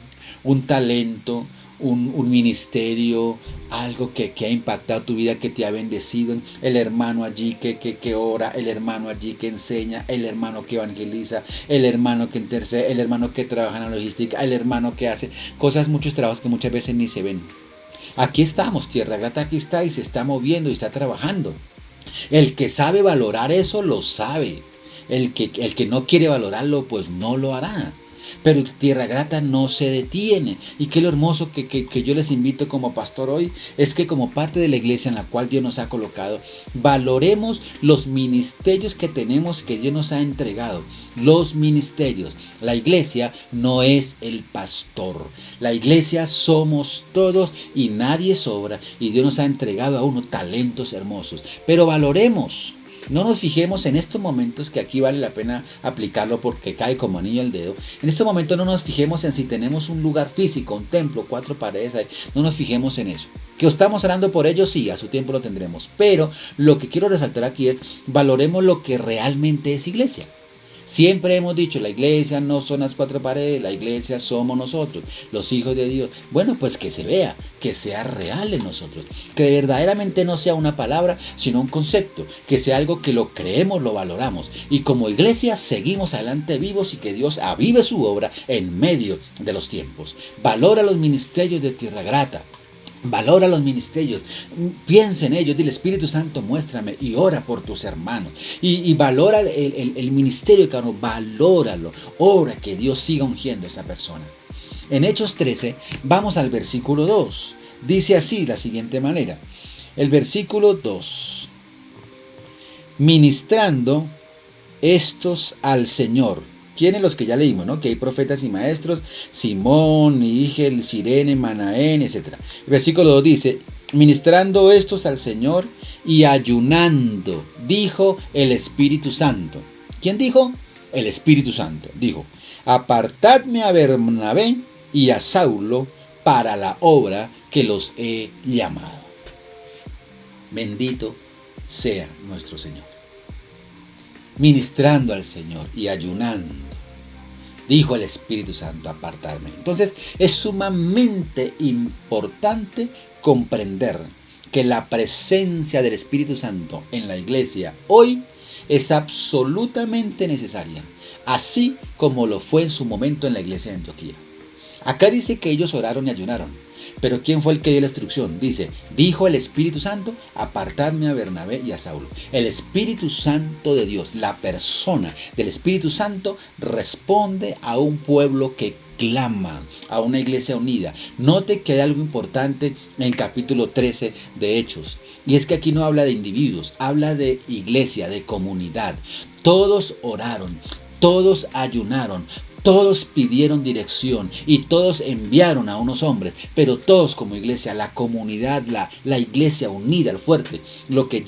un talento, un ministerio, algo que ha impactado tu vida, que te ha bendecido? El hermano allí que ora, el hermano allí que enseña, el hermano que evangeliza, el hermano que intercede, el hermano que trabaja en la logística, el hermano que hace cosas, muchos trabajos que muchas veces ni se ven. Aquí estamos, Tierra Grata aquí está y se está moviendo y está trabajando. El que sabe valorar eso lo sabe. El que no quiere valorarlo pues no lo hará. Pero Tierra Grata no se detiene. Y qué lo hermoso que yo les invito como pastor hoy es que como parte de la iglesia en la cual Dios nos ha colocado, valoremos los ministerios que tenemos, que Dios nos ha entregado. Los ministerios. La iglesia no es el pastor. La iglesia somos todos y nadie sobra. Y Dios nos ha entregado a uno talentos hermosos. Pero valoremos. No nos fijemos en estos momentos, que aquí vale la pena aplicarlo porque cae como anillo al dedo. En estos momentos no nos fijemos en si tenemos un lugar físico, un templo, 4 paredes ahí. No nos fijemos en eso. Que estamos orando por ello, sí, a su tiempo lo tendremos. Pero lo que quiero resaltar aquí es, valoremos lo que realmente es iglesia. Siempre hemos dicho, la iglesia no son las 4 paredes, la iglesia somos nosotros, los hijos de Dios. Bueno, pues que se vea, que sea real en nosotros, que verdaderamente no sea una palabra, sino un concepto, que sea algo que lo creemos, lo valoramos. Y como iglesia seguimos adelante vivos y que Dios avive su obra en medio de los tiempos. Valora los ministerios de Tierra Grata. Valora los ministerios, piensa en ellos, dile Espíritu Santo muéstrame y ora por tus hermanos y valora el ministerio de cada uno, valóralo, ora que Dios siga ungiendo a esa persona. En Hechos 13 vamos al versículo 2, dice así de la siguiente manera, el versículo 2, ministrando estos al Señor. ¿Quiénes? Los que ya leímos, ¿no? Que hay profetas y maestros, Simón, Níger, Sirene, Manaén, etc. El versículo 2 dice, ministrando estos al Señor y ayunando, dijo el Espíritu Santo. ¿Quién dijo? El Espíritu Santo. Dijo, apartadme a Bernabé y a Saulo para la obra que los he llamado. Bendito sea nuestro Señor. Ministrando al Señor y ayunando, dijo el Espíritu Santo, apartarme. Entonces es sumamente importante comprender que la presencia del Espíritu Santo en la iglesia hoy es absolutamente necesaria, así como lo fue en su momento en la iglesia de Antioquía. Acá dice que ellos oraron y ayunaron. Pero ¿quién fue el que dio la instrucción? Dice, dijo el Espíritu Santo, apartadme a Bernabé y a Saulo. El Espíritu Santo de Dios, la persona del Espíritu Santo, responde a un pueblo que clama, a una iglesia unida. Note que hay algo importante en el capítulo 13 de Hechos. Y es que aquí no habla de individuos, habla de iglesia, de comunidad. Todos oraron, todos ayunaron. Todos pidieron dirección y todos enviaron a unos hombres, pero todos como iglesia, la comunidad, la iglesia unida, el fuerte, lo que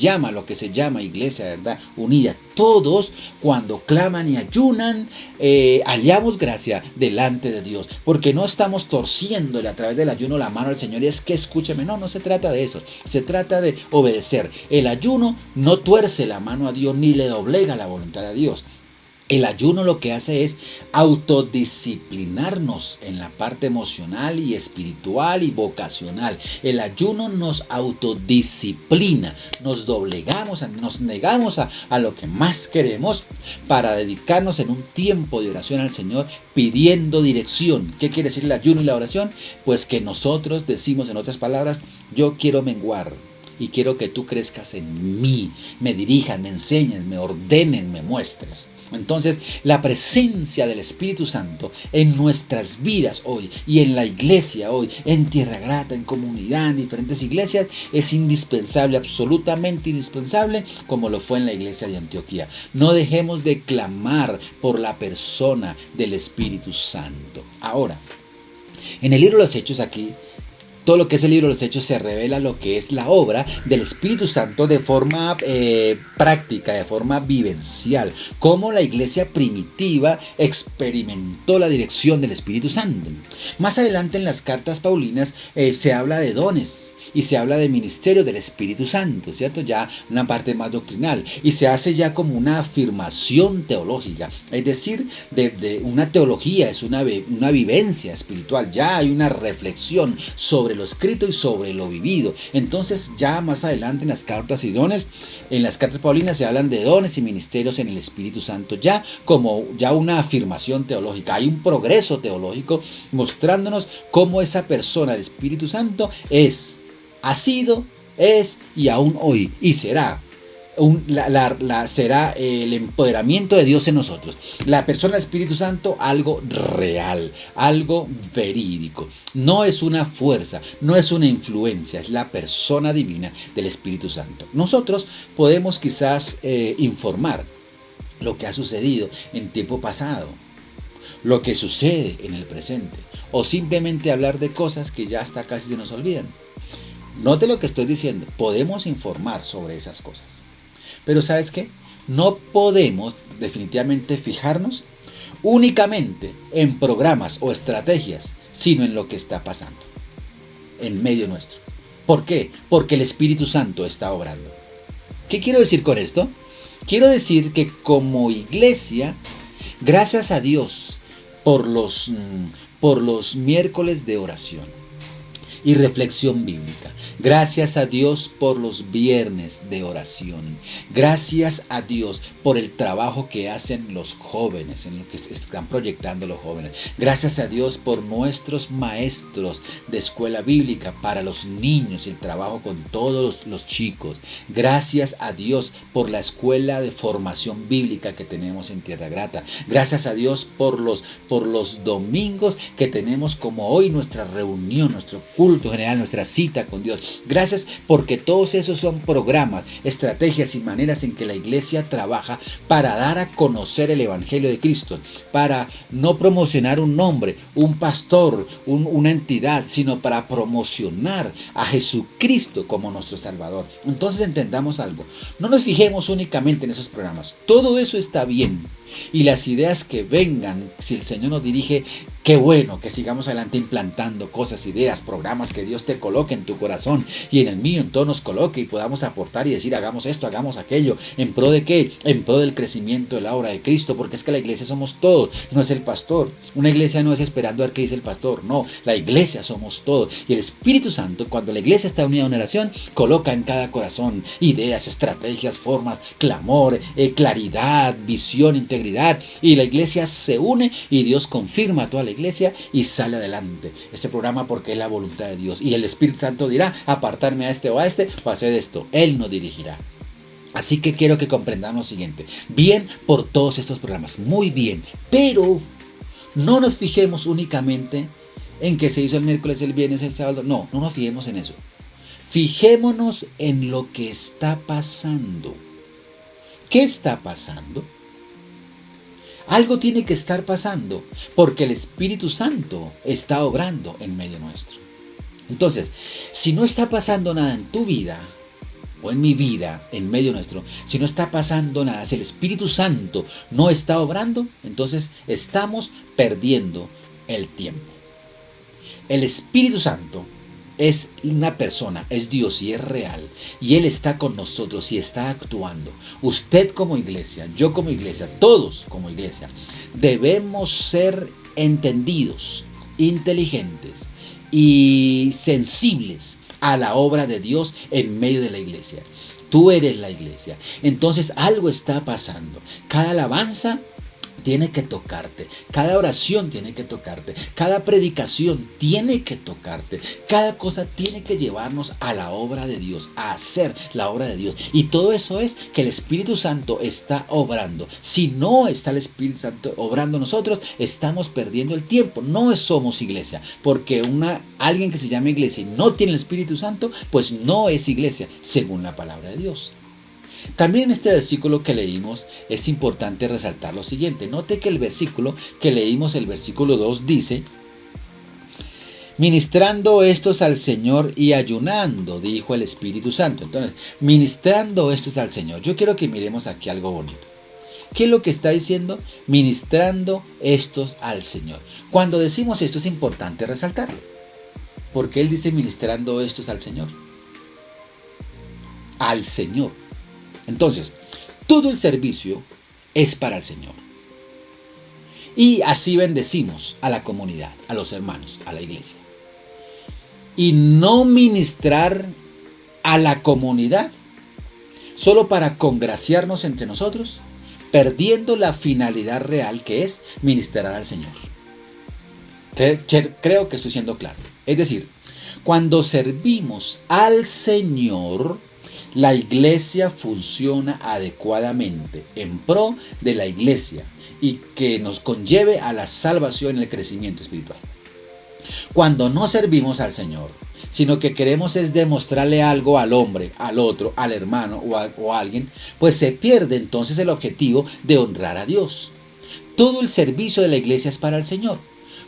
se llama iglesia, ¿verdad? Unida. Todos cuando claman y ayunan, hallamos gracia delante de Dios, porque no estamos torciéndole a través del ayuno la mano al Señor. Y es que escúcheme, no se trata de eso, se trata de obedecer. El ayuno no tuerce la mano a Dios ni le doblega la voluntad a Dios. El ayuno lo que hace es autodisciplinarnos en la parte emocional y espiritual y vocacional. El ayuno nos autodisciplina, nos doblegamos, nos negamos a lo que más queremos para dedicarnos en un tiempo de oración al Señor pidiendo dirección. ¿Qué quiere decir el ayuno y la oración? Pues que nosotros decimos, en otras palabras, yo quiero menguar. Y quiero que tú crezcas en mí, me dirijas, me enseñes, me ordenes, me muestres. Entonces, la presencia del Espíritu Santo en nuestras vidas hoy y en la iglesia hoy, en Tierra Grata, en comunidad, en diferentes iglesias, es indispensable, absolutamente indispensable, como lo fue en la iglesia de Antioquía. No dejemos de clamar por la persona del Espíritu Santo. Ahora, en el libro de los Hechos aquí, todo lo que es el libro de los Hechos se revela lo que es la obra del Espíritu Santo de forma práctica, de forma vivencial. Cómo la iglesia primitiva experimentó la dirección del Espíritu Santo. Más adelante en las cartas paulinas se habla de dones. Y se habla de ministerio del Espíritu Santo, ¿cierto? Ya una parte más doctrinal. Y se hace ya como una afirmación teológica. Es decir, de una teología, es una vivencia espiritual. Ya hay una reflexión sobre lo escrito y sobre lo vivido. Entonces ya más adelante en las cartas y dones, en las cartas paulinas se hablan de dones y ministerios en el Espíritu Santo. Ya como ya una afirmación teológica. Hay un progreso teológico mostrándonos cómo esa persona del Espíritu Santo ha sido, es y aún hoy y será será el empoderamiento de Dios en nosotros. La persona del Espíritu Santo, algo real, algo verídico. No es una fuerza, no es una influencia, es la persona divina del Espíritu Santo. Nosotros podemos quizás informar lo que ha sucedido en tiempo pasado, lo que sucede en el presente, o simplemente hablar de cosas que ya hasta casi se nos olvidan. Note lo que estoy diciendo, podemos informar sobre esas cosas. Pero ¿sabes qué? No podemos definitivamente fijarnos únicamente en programas o estrategias, sino en lo que está pasando en medio nuestro. ¿Por qué? Porque el Espíritu Santo está obrando. ¿Qué quiero decir con esto? Quiero decir que como iglesia, gracias a Dios por los miércoles de oración y reflexión bíblica. Gracias a Dios por los viernes de oración. Gracias a Dios por el trabajo que hacen los jóvenes, en lo que están proyectando los jóvenes. Gracias a Dios por nuestros maestros de escuela bíblica para los niños y el trabajo con todos los chicos. Gracias a Dios por la escuela de formación bíblica que tenemos en Tierra Grata. Gracias a Dios por los domingos que tenemos como hoy nuestra reunión, nuestro culto general, nuestra cita con Dios. Gracias porque todos esos son programas, estrategias y maneras en que la iglesia trabaja para dar a conocer el Evangelio de Cristo, para no promocionar un nombre, un pastor, una entidad, sino para promocionar a Jesucristo como nuestro Salvador. Entonces entendamos algo, no nos fijemos únicamente en esos programas, todo eso está bien. Y las ideas que vengan, si el Señor nos dirige, qué bueno que sigamos adelante implantando cosas, ideas, programas que Dios te coloque en tu corazón y en el mío, en todo nos coloque y podamos aportar y decir hagamos esto, hagamos aquello. ¿En pro de qué? En pro del crecimiento de la obra de Cristo, porque es que la iglesia somos todos, no es el pastor. Una iglesia no es esperando a ver qué dice el pastor, no, la iglesia somos todos. Y el Espíritu Santo, cuando la iglesia está unida a una oración, coloca en cada corazón ideas, estrategias, formas, clamor, claridad, visión, integridad. Y la iglesia se une y Dios confirma a toda la iglesia y sale adelante este programa porque es la voluntad de Dios. Y el Espíritu Santo dirá, apartarme a este o a este o hacer esto. Él nos dirigirá. Así que quiero que comprendamos lo siguiente. Bien por todos estos programas, muy bien. Pero no nos fijemos únicamente en que se hizo el miércoles, el viernes, el sábado. No nos fijemos en eso. Fijémonos en lo que está pasando. ¿Qué está pasando? Algo tiene que estar pasando porque el Espíritu Santo está obrando en medio nuestro. Entonces, si no está pasando nada en tu vida o en mi vida, en medio nuestro, si no está pasando nada, si el Espíritu Santo no está obrando, entonces estamos perdiendo el tiempo. El Espíritu Santo es una persona, es Dios y es real. Y Él está con nosotros y está actuando. Usted como iglesia, yo como iglesia, todos como iglesia, debemos ser entendidos, inteligentes y sensibles a la obra de Dios en medio de la iglesia. Tú eres la iglesia. Entonces algo está pasando. Cada alabanza tiene que tocarte, cada oración tiene que tocarte, cada predicación tiene que tocarte, cada cosa tiene que llevarnos a la obra de Dios, a hacer la obra de Dios. Y todo eso es que el Espíritu Santo está obrando. Si no está el Espíritu Santo obrando nosotros, estamos perdiendo el tiempo. No somos iglesia, porque alguien que se llama iglesia y no tiene el Espíritu Santo, pues no es iglesia, según la palabra de Dios. También en este versículo que leímos es importante resaltar lo siguiente. Note que el versículo que leímos, el versículo 2 dice: ministrando estos al Señor y ayunando, dijo el Espíritu Santo. Entonces, ministrando estos al Señor. Yo quiero que miremos aquí algo bonito. ¿Qué es lo que está diciendo? Ministrando estos al Señor. Cuando decimos esto es importante resaltarlo. ¿Por qué Él dice ministrando estos al Señor? Al Señor. Entonces, todo el servicio es para el Señor. Y así bendecimos a la comunidad, a los hermanos, a la iglesia. Y no ministrar a la comunidad solo para congraciarnos entre nosotros, perdiendo la finalidad real que es ministrar al Señor. Creo que estoy siendo claro. Es decir, cuando servimos al Señor, la iglesia funciona adecuadamente en pro de la iglesia y que nos conlleve a la salvación y el crecimiento espiritual. Cuando no servimos al Señor, sino que queremos es demostrarle algo al hombre, al otro, al hermano o a alguien, pues se pierde entonces el objetivo de honrar a Dios. Todo el servicio de la iglesia es para el Señor.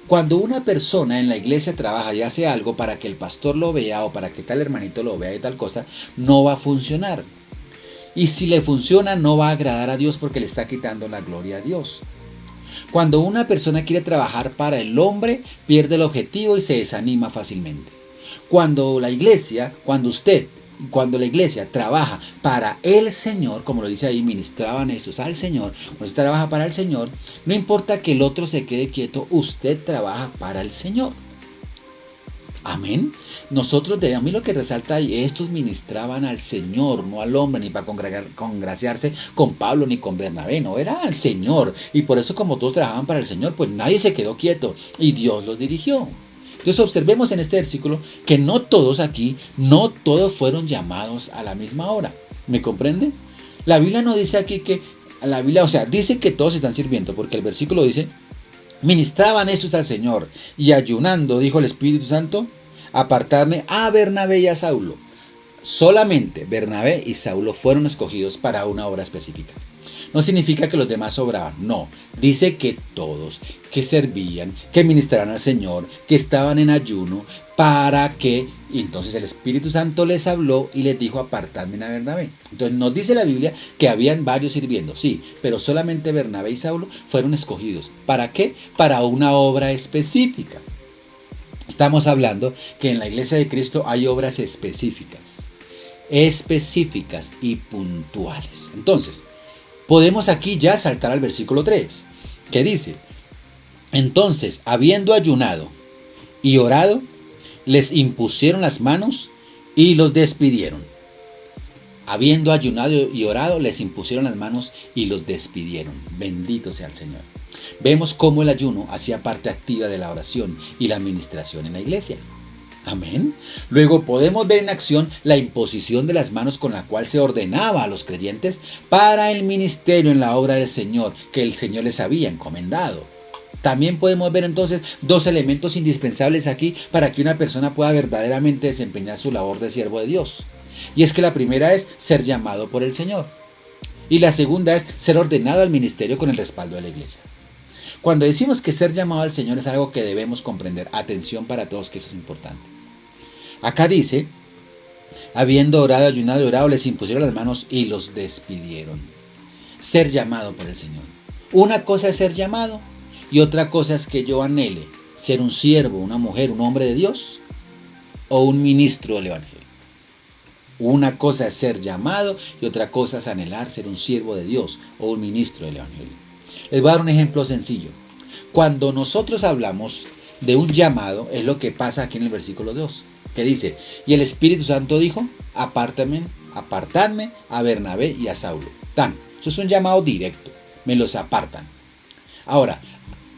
Cuando una persona en la iglesia trabaja y hace algo para que el pastor lo vea o para que tal hermanito lo vea y tal cosa, no va a funcionar. Y si le funciona, no va a agradar a Dios porque le está quitando la gloria a Dios. Cuando una persona quiere trabajar para el hombre, pierde el objetivo y se desanima fácilmente. Cuando la iglesia trabaja para el Señor, como lo dice ahí, ministraban esos al Señor, cuando usted trabaja para el Señor, no importa que el otro se quede quieto, usted trabaja para el Señor. Amén. Nosotros a mí lo que resalta ahí, estos ministraban al Señor, no al hombre, ni para congraciarse con Pablo ni con Bernabé, no, era al Señor. Y por eso como todos trabajaban para el Señor, pues nadie se quedó quieto y Dios los dirigió. Entonces observemos en este versículo que no todos fueron llamados a la misma hora. ¿Me comprende? La Biblia no dice aquí dice que todos están sirviendo, porque el versículo dice: ministraban estos al Señor y ayunando, dijo el Espíritu Santo, apartadme a Bernabé y a Saulo. Solamente Bernabé y Saulo fueron escogidos para una obra específica. No significa que los demás sobraban, no. Dice que todos, que servían, que ministraran al Señor, que estaban en ayuno, para que... Y entonces el Espíritu Santo les habló y les dijo: apartadme a Bernabé. Entonces nos dice la Biblia que habían varios sirviendo, sí, pero solamente Bernabé y Saulo fueron escogidos. ¿Para qué? Para una obra específica. Estamos hablando que en la iglesia de Cristo hay obras específicas y puntuales. Entonces, podemos aquí ya saltar al versículo 3, que dice: entonces, habiendo ayunado y orado, les impusieron las manos y los despidieron. Habiendo ayunado y orado, les impusieron las manos y los despidieron. Bendito sea el Señor. Vemos cómo el ayuno hacía parte activa de la oración y la administración en la iglesia. Amén. Luego podemos ver en acción la imposición de las manos con la cual se ordenaba a los creyentes para el ministerio en la obra del Señor que el Señor les había encomendado. También podemos ver entonces dos elementos indispensables aquí para que una persona pueda verdaderamente desempeñar su labor de siervo de Dios. Y es que la primera es ser llamado por el Señor. Y la segunda es ser ordenado al ministerio con el respaldo de la iglesia. Cuando decimos que ser llamado al Señor es algo que debemos comprender. Atención para todos, que eso es importante. Acá dice: habiendo orado, ayunado y orado, les impusieron las manos y los despidieron. Ser llamado por el Señor. Una cosa es ser llamado y otra cosa es que yo anhele ser un siervo, una mujer, un hombre de Dios o un ministro del Evangelio. Una cosa es ser llamado y otra cosa es anhelar ser un siervo de Dios o un ministro del Evangelio. Les voy a dar un ejemplo sencillo. Cuando nosotros hablamos de un llamado, es lo que pasa aquí en el versículo 2, que dice: y el Espíritu Santo dijo: apartadme a Bernabé y a Saulo. Eso es un llamado directo, me los apartan. Ahora,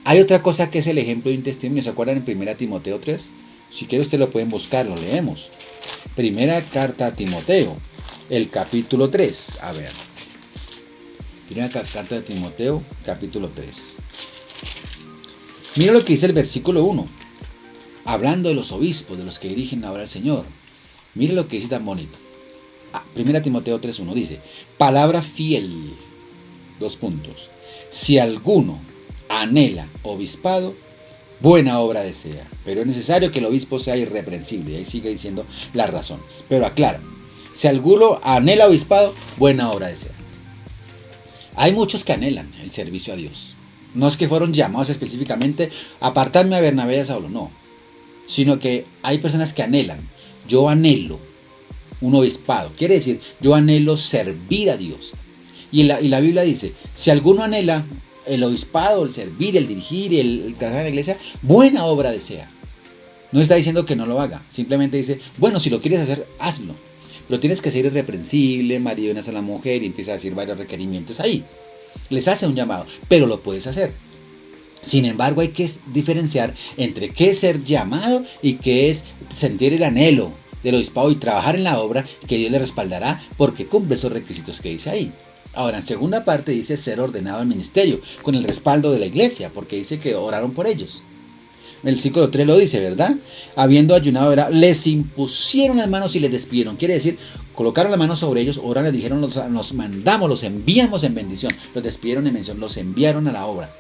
hay otra cosa que es el ejemplo de un testimonio. ¿Se acuerdan en 1 Timoteo 3? Si quiere ustedes lo pueden buscar, lo leemos. Primera carta a Timoteo, el capítulo 3. A ver. Primera carta de Timoteo, capítulo 3. Mira lo que dice el versículo 1. Hablando de los obispos, de los que dirigen ahora al Señor. Mira lo que dice tan bonito. Primera Timoteo 3.1 dice: palabra fiel. 2 puntos. Si alguno anhela obispado, buena obra desea. Pero es necesario que el obispo sea irreprensible. Y ahí sigue diciendo las razones. Pero aclara: si alguno anhela obispado, buena obra desea. Hay muchos que anhelan el servicio a Dios. No es que fueron llamados específicamente: apartadme a Bernabé y a Saulo. No. Sino que hay personas que anhelan. Yo anhelo un obispado. Quiere decir, yo anhelo servir a Dios. Y la Biblia dice: si alguno anhela el obispado, el servir, el dirigir, el trabajar en la iglesia, buena obra desea. No está diciendo que no lo haga. Simplemente dice: bueno, si lo quieres hacer, hazlo. Pero tienes que ser irreprensible, marido de una sola mujer, y empieza a decir varios requerimientos ahí. Les hace un llamado, pero lo puedes hacer. Sin embargo, hay que diferenciar entre qué es ser llamado y qué es sentir el anhelo del obispado y trabajar en la obra, que Dios le respaldará porque cumple esos requisitos que dice ahí. Ahora, en segunda parte dice ser ordenado al ministerio, con el respaldo de la iglesia, porque dice que oraron por ellos. El versículo 3 lo dice, ¿verdad? Habiendo ayunado, ¿verdad? Les impusieron las manos y les despidieron. Quiere decir, colocaron las manos sobre ellos, oraron, les dijeron, los mandamos, los enviamos en bendición. Los despidieron en bendición, los enviaron a la obra.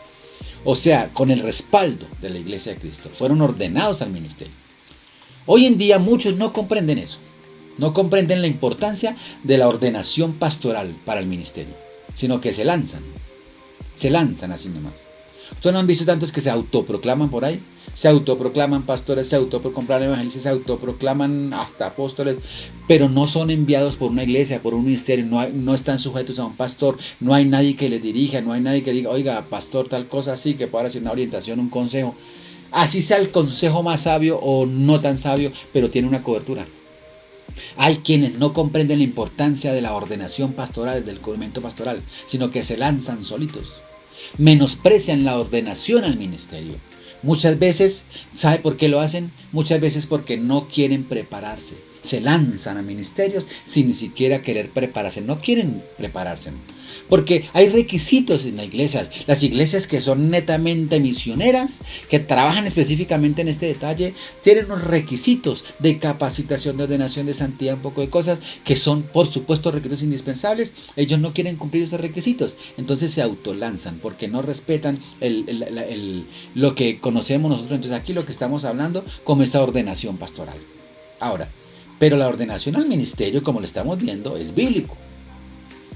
O sea, con el respaldo de la iglesia de Cristo. Fueron ordenados al ministerio. Hoy en día muchos no comprenden eso. No comprenden la importancia de la ordenación pastoral para el ministerio. Sino que se lanzan así nomás. ¿Ustedes no han visto tantos que se autoproclaman por ahí? Se autoproclaman pastores, se autoproclaman evangelistas, se autoproclaman hasta apóstoles, pero no son enviados por una iglesia, por un ministerio, no están sujetos a un pastor, no hay nadie que les dirija, no hay nadie que diga, oiga, pastor, tal cosa así, que pueda hacer una orientación, un consejo. Así sea el consejo más sabio o no tan sabio, pero tiene una cobertura. Hay quienes no comprenden la importancia de la ordenación pastoral, del cubrimiento pastoral, sino que se lanzan solitos. Menosprecian la ordenación al ministerio. Muchas veces, ¿sabe por qué lo hacen? Muchas veces porque no quieren prepararse. Se lanzan a ministerios sin ni siquiera querer prepararse. No quieren prepararse. Porque hay requisitos en las iglesias que son netamente misioneras, que trabajan específicamente en este detalle, tienen unos requisitos de capacitación, de ordenación, de santidad, un poco de cosas que son, por supuesto, requisitos indispensables. Ellos no quieren cumplir esos requisitos, entonces se autolanzan porque no respetan lo que conocemos nosotros. Entonces aquí lo que estamos hablando como esa ordenación pastoral. Ahora, pero la ordenación al ministerio, como lo estamos viendo, es bíblico.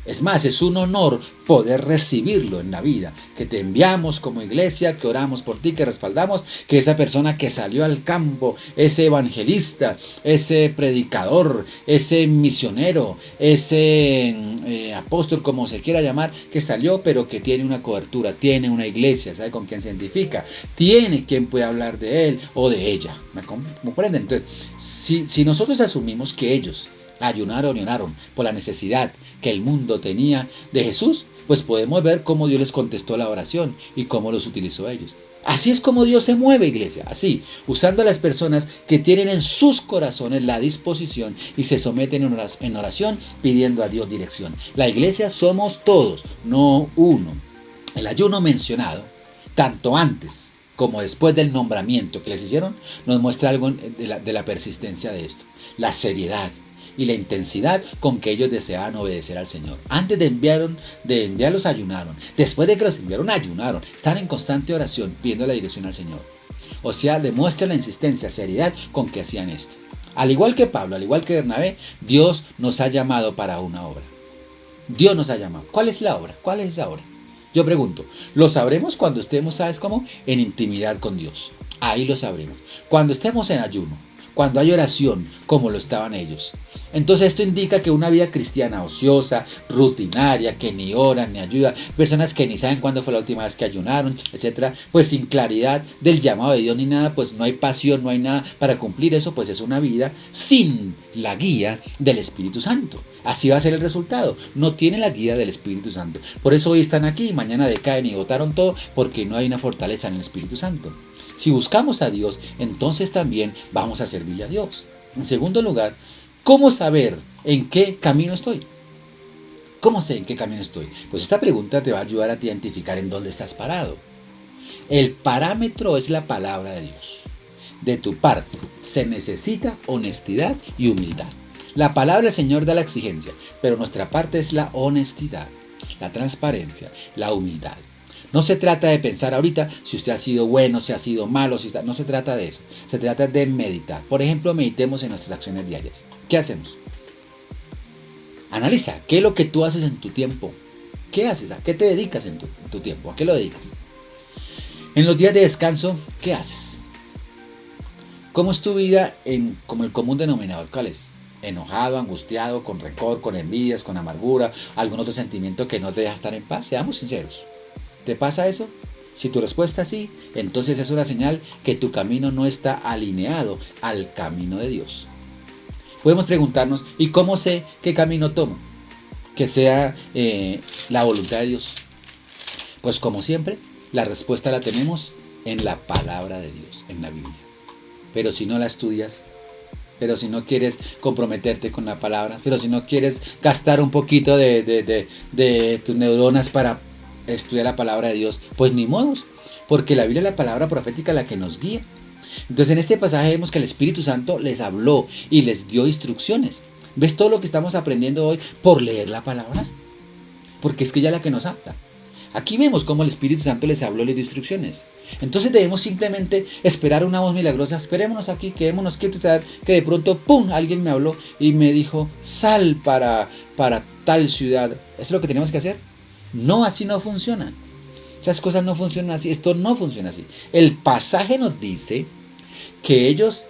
Es más, es un honor poder recibirlo en la vida, que te enviamos como iglesia, que oramos por ti, que respaldamos, que esa persona que salió al campo, ese evangelista, ese predicador, ese misionero, ese apóstol, como se quiera llamar, que salió pero que tiene una cobertura, tiene una iglesia, ¿sabe con quién se identifica? Tiene quien puede hablar de él o de ella, ¿me comprenden? Entonces, si nosotros asumimos que ellos ayunaron y oraron por la necesidad que el mundo tenía de Jesús, pues podemos ver cómo Dios les contestó la oración y cómo los utilizó a ellos. Así es como Dios se mueve, iglesia, así, usando a las personas que tienen en sus corazones la disposición y se someten en oración pidiendo a Dios dirección. La iglesia somos todos, no uno. El ayuno mencionado, tanto antes como después del nombramiento que les hicieron, nos muestra algo de la persistencia de esto, la seriedad y la intensidad con que ellos deseaban obedecer al Señor. Antes de enviarlos ayunaron, después de que los enviaron ayunaron, estaban en constante oración pidiendo la dirección al Señor. O sea, demuestra la insistencia, seriedad con que hacían esto. Al igual que Pablo, al igual que Bernabé, Dios nos ha llamado para una obra. Dios nos ha llamado. ¿Cuál es la obra? ¿Cuál es esa obra? Yo pregunto, lo sabremos cuando estemos, ¿sabes cómo? En intimidad con Dios. Ahí lo sabremos. Cuando estemos en ayuno, cuando hay oración, como lo estaban ellos. Entonces esto indica que una vida cristiana ociosa, rutinaria, que ni oran ni ayuda, personas que ni saben cuándo fue la última vez que ayunaron, etcétera, pues sin claridad del llamado de Dios ni nada, pues no hay pasión, no hay nada para cumplir eso, pues es una vida sin la guía del Espíritu Santo. Así va a ser el resultado. No tiene la guía del Espíritu Santo. Por eso hoy están aquí y mañana decaen y botaron todo, porque no hay una fortaleza en el Espíritu Santo. Si buscamos a Dios, entonces también vamos a servirle a Dios. En segundo lugar, ¿cómo saber en qué camino estoy? ¿Cómo sé en qué camino estoy? Pues esta pregunta te va a ayudar a ti a identificar en dónde estás parado. El parámetro es la palabra de Dios. De tu parte se necesita honestidad y humildad. La palabra del Señor da la exigencia, pero nuestra parte es la honestidad, la transparencia, la humildad. No se trata de pensar ahorita si usted ha sido bueno, si ha sido malo, no se trata de eso. Se trata de meditar. Por ejemplo, meditemos en nuestras acciones diarias. ¿Qué hacemos? Analiza, ¿qué es lo que tú haces en tu tiempo? ¿Qué haces? ¿A qué te dedicas en tu tiempo? ¿A qué lo dedicas? En los días de descanso, ¿qué haces? ¿Cómo es tu vida como el común denominador? ¿Cuál es? Enojado, angustiado, con rencor, con envidias, con amargura, algún otro sentimiento que no te deja estar en paz. Seamos sinceros. ¿Te pasa eso? Si tu respuesta es sí, entonces es una señal que tu camino no está alineado al camino de Dios. Podemos preguntarnos, ¿y cómo sé qué camino tomo? Que sea la voluntad de Dios. Pues como siempre, la respuesta la tenemos en la palabra de Dios, en la Biblia. Pero si no la estudias, pero si no quieres comprometerte con la palabra, pero si no quieres gastar un poquito de tus neuronas para estudiar la palabra de Dios, pues ni modos, porque la Biblia es la palabra profética la que nos guía. Entonces en este pasaje vemos que el Espíritu Santo les habló y les dio instrucciones. ¿Ves todo lo que estamos aprendiendo hoy por leer la palabra? Porque es que ella es la que nos habla. Aquí vemos cómo el Espíritu Santo les habló y les dio instrucciones. Entonces debemos simplemente esperar una voz milagrosa. Esperémonos aquí, quedémonos quietos a ver que de pronto, ¡pum!, alguien me habló y me dijo, sal para tal ciudad. ¿Eso es lo que tenemos que hacer? No, así no funciona. Esas cosas no funcionan así. Esto no funciona así. El pasaje nos dice que ellos,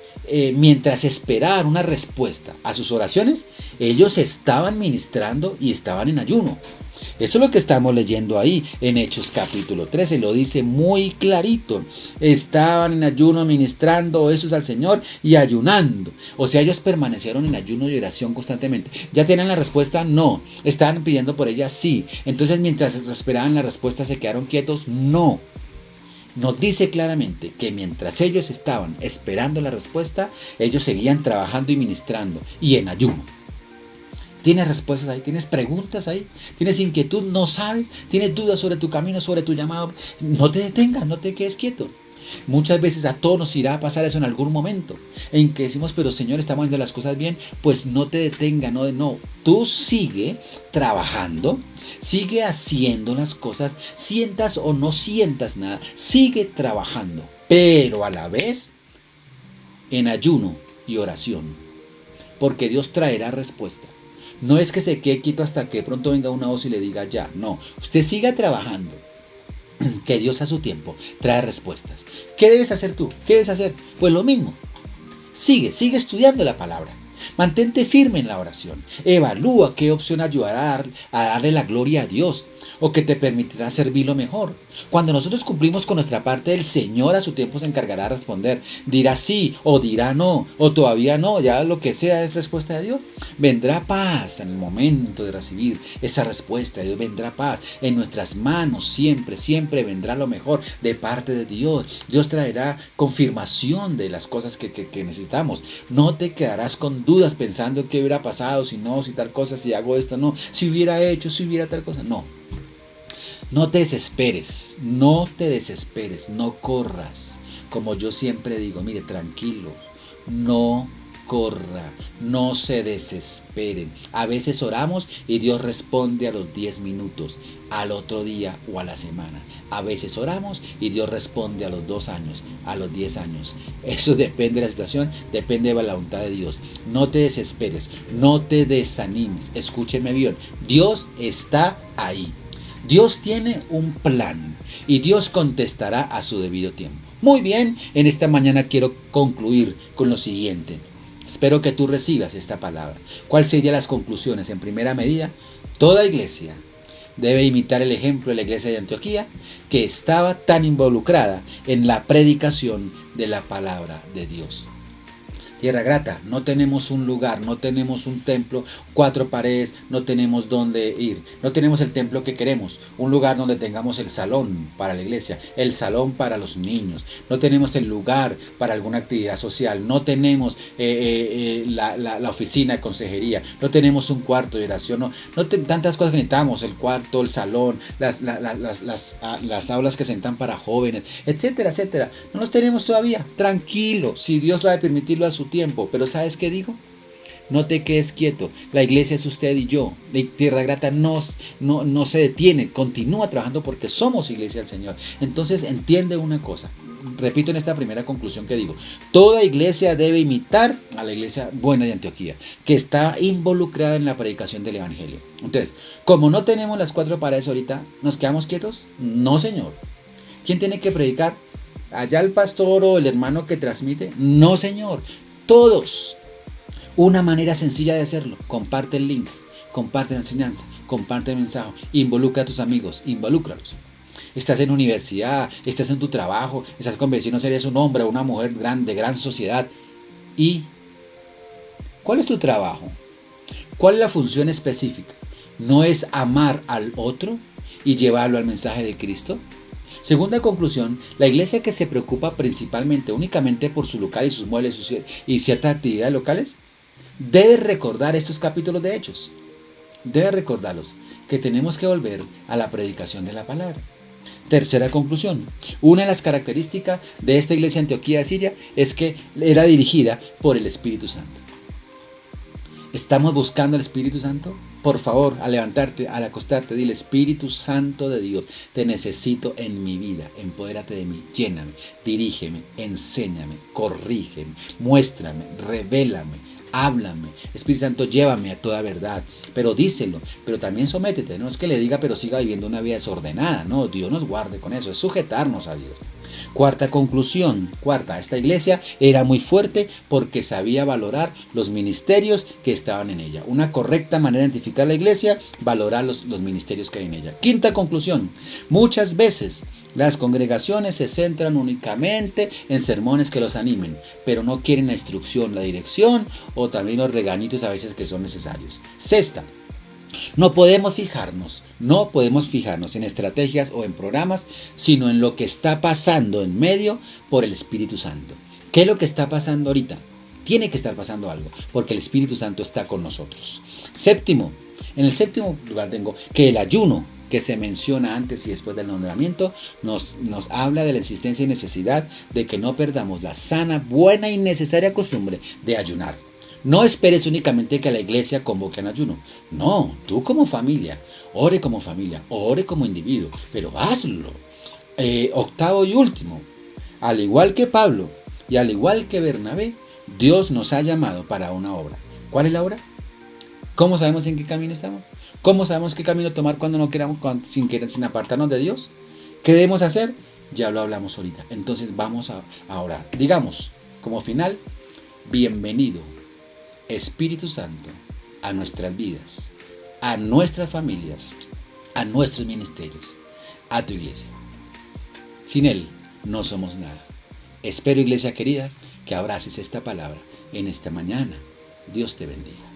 mientras esperaban una respuesta a sus oraciones, ellos estaban ministrando y estaban en ayuno. Eso es lo que estamos leyendo ahí en Hechos capítulo 13, lo dice muy clarito. Estaban en ayuno ministrando eso al Señor y ayunando. O sea, ellos permanecieron en ayuno y oración constantemente. ¿Ya tienen la respuesta? No. ¿Estaban pidiendo por ella? Sí. Entonces, mientras esperaban la respuesta, ¿se quedaron quietos? No. Nos dice claramente que mientras ellos estaban esperando la respuesta, ellos seguían trabajando y ministrando y en ayuno. ¿Tienes respuestas ahí? ¿Tienes preguntas ahí? ¿Tienes inquietud? ¿No sabes? ¿Tienes dudas sobre tu camino, sobre tu llamado? No te detengas, no te quedes quieto. Muchas veces a todos nos irá a pasar eso en algún momento, en que decimos, pero Señor, estamos haciendo las cosas bien. Pues no te detengas, no. Tú sigue trabajando, sigue haciendo las cosas, sientas o no sientas nada, sigue trabajando, pero a la vez en ayuno y oración, porque Dios traerá respuesta. No es que se quede quieto hasta que de pronto venga una voz y le diga ya, no, usted siga trabajando, que Dios a su tiempo trae respuestas. ¿Qué debes hacer tú? ¿Qué debes hacer? Pues lo mismo, sigue estudiando la palabra, mantente firme en la oración, evalúa qué opción ayudará a darle la gloria a Dios o que te permitirá servirlo mejor. Cuando nosotros cumplimos con nuestra parte, el Señor a su tiempo se encargará de responder. Dirá sí o dirá no o todavía no, ya lo que sea es respuesta de Dios. Vendrá paz en el momento de recibir esa respuesta. Dios vendrá paz en nuestras manos, siempre vendrá lo mejor de parte de Dios. Dios traerá confirmación de las cosas que necesitamos. No te quedarás con dudas pensando qué hubiera pasado, si no, si tal cosa, si hago esto, no, si hubiera hecho, si hubiera tal cosa, no. No te desesperes, no corras. Como yo siempre digo, mire, tranquilo, no corra, no se desesperen. A veces oramos y Dios responde a los 10 minutos, al otro día o a la semana. A veces oramos y Dios responde a los 2 años, a los 10 años. Eso depende de la situación, depende de la voluntad de Dios. No te desesperes, no te desanimes. Escúcheme bien, Dios está ahí. Dios tiene un plan y Dios contestará a su debido tiempo. Muy bien, en esta mañana quiero concluir con lo siguiente. Espero que tú recibas esta palabra. ¿Cuáles serían las conclusiones? En primera medida, toda iglesia debe imitar el ejemplo de la iglesia de Antioquía, que estaba tan involucrada en la predicación de la palabra de Dios. Tierra Grata, no tenemos un lugar, no tenemos un templo, 4 paredes, no tenemos dónde ir, no tenemos el templo que queremos, un lugar donde tengamos el salón para la iglesia, el salón para los niños, no tenemos el lugar para alguna actividad social, no tenemos la oficina de consejería, no tenemos un cuarto de oración, tantas cosas que necesitamos, el cuarto, el salón, las aulas que sentan para jóvenes, etcétera, etcétera. No los tenemos todavía. Tranquilo, si Dios lo va a permitirlo a su tiempo, pero ¿sabes qué digo? No te quedes quieto, la iglesia es usted y yo. La Tierra Grata no se detiene, continúa trabajando porque somos iglesia del Señor. Entonces entiende una cosa, repito en esta primera conclusión que digo, toda iglesia debe imitar a la iglesia buena de Antioquía, que está involucrada en la predicación del evangelio. Entonces, como no tenemos las 4 paredes ahorita, ¿nos quedamos quietos? No, señor. ¿Quién tiene que predicar? ¿Allá el pastor o el hermano que transmite? No, señor. Todos. Una manera sencilla de hacerlo: comparte el link, comparte la enseñanza, comparte el mensaje, involucra a tus amigos, involúcralos. Estás en universidad, estás en tu trabajo, estás con vecinos, eres un hombre o una mujer grande, gran sociedad. ¿Y cuál es tu trabajo? ¿Cuál es la función específica? ¿No es amar al otro y llevarlo al mensaje de Cristo? Segunda conclusión, la iglesia que se preocupa principalmente, únicamente por su local y sus muebles y ciertas actividades locales, debe recordar estos capítulos de Hechos. Debe recordarlos, que tenemos que volver a la predicación de la palabra. Tercera conclusión, una de las características de esta iglesia de Antioquía de Siria es que era dirigida por el Espíritu Santo. ¿Estamos buscando al Espíritu Santo? Por favor, al levantarte, al acostarte, dile: Espíritu Santo de Dios, te necesito en mi vida, empodérate de mí, lléname, dirígeme, enséñame, corrígeme, muéstrame, revélame, háblame. Espíritu Santo, llévame a toda verdad, pero díselo, pero también sométete. No es que le diga pero siga viviendo una vida desordenada, no, Dios nos guarde con eso, es sujetarnos a Dios. Cuarta conclusión, esta iglesia era muy fuerte porque sabía valorar los ministerios que estaban en ella. Una correcta manera de identificar la iglesia, valorar los ministerios que hay en ella. Quinta conclusión, muchas veces las congregaciones se centran únicamente en sermones que los animen, pero no quieren la instrucción, la dirección o también los regañitos a veces que son necesarios. Sexta, no podemos fijarnos en estrategias o en programas, sino en lo que está pasando en medio por el Espíritu Santo. ¿Qué es lo que está pasando ahorita? Tiene que estar pasando algo, porque el Espíritu Santo está con nosotros. Séptimo, en el séptimo lugar tengo que el ayuno, que se menciona antes y después del nombramiento, nos habla de la insistencia y necesidad de que no perdamos la sana, buena y necesaria costumbre de ayunar. No esperes únicamente que la iglesia convoque en ayuno. No, tú como familia, ore como individuo, pero hazlo. Octavo y último, al igual que Pablo y al igual que Bernabé, Dios nos ha llamado para una obra. ¿Cuál es la obra? ¿Cómo sabemos en qué camino estamos? ¿Cómo sabemos qué camino tomar cuando no queramos, sin apartarnos de Dios? ¿Qué debemos hacer? Ya lo hablamos ahorita. Entonces vamos a orar. Digamos, como final, bienvenido, Espíritu Santo, a nuestras vidas, a nuestras familias, a nuestros ministerios, a tu iglesia. Sin Él no somos nada. Espero, iglesia querida, que abraces esta palabra en esta mañana. Dios te bendiga.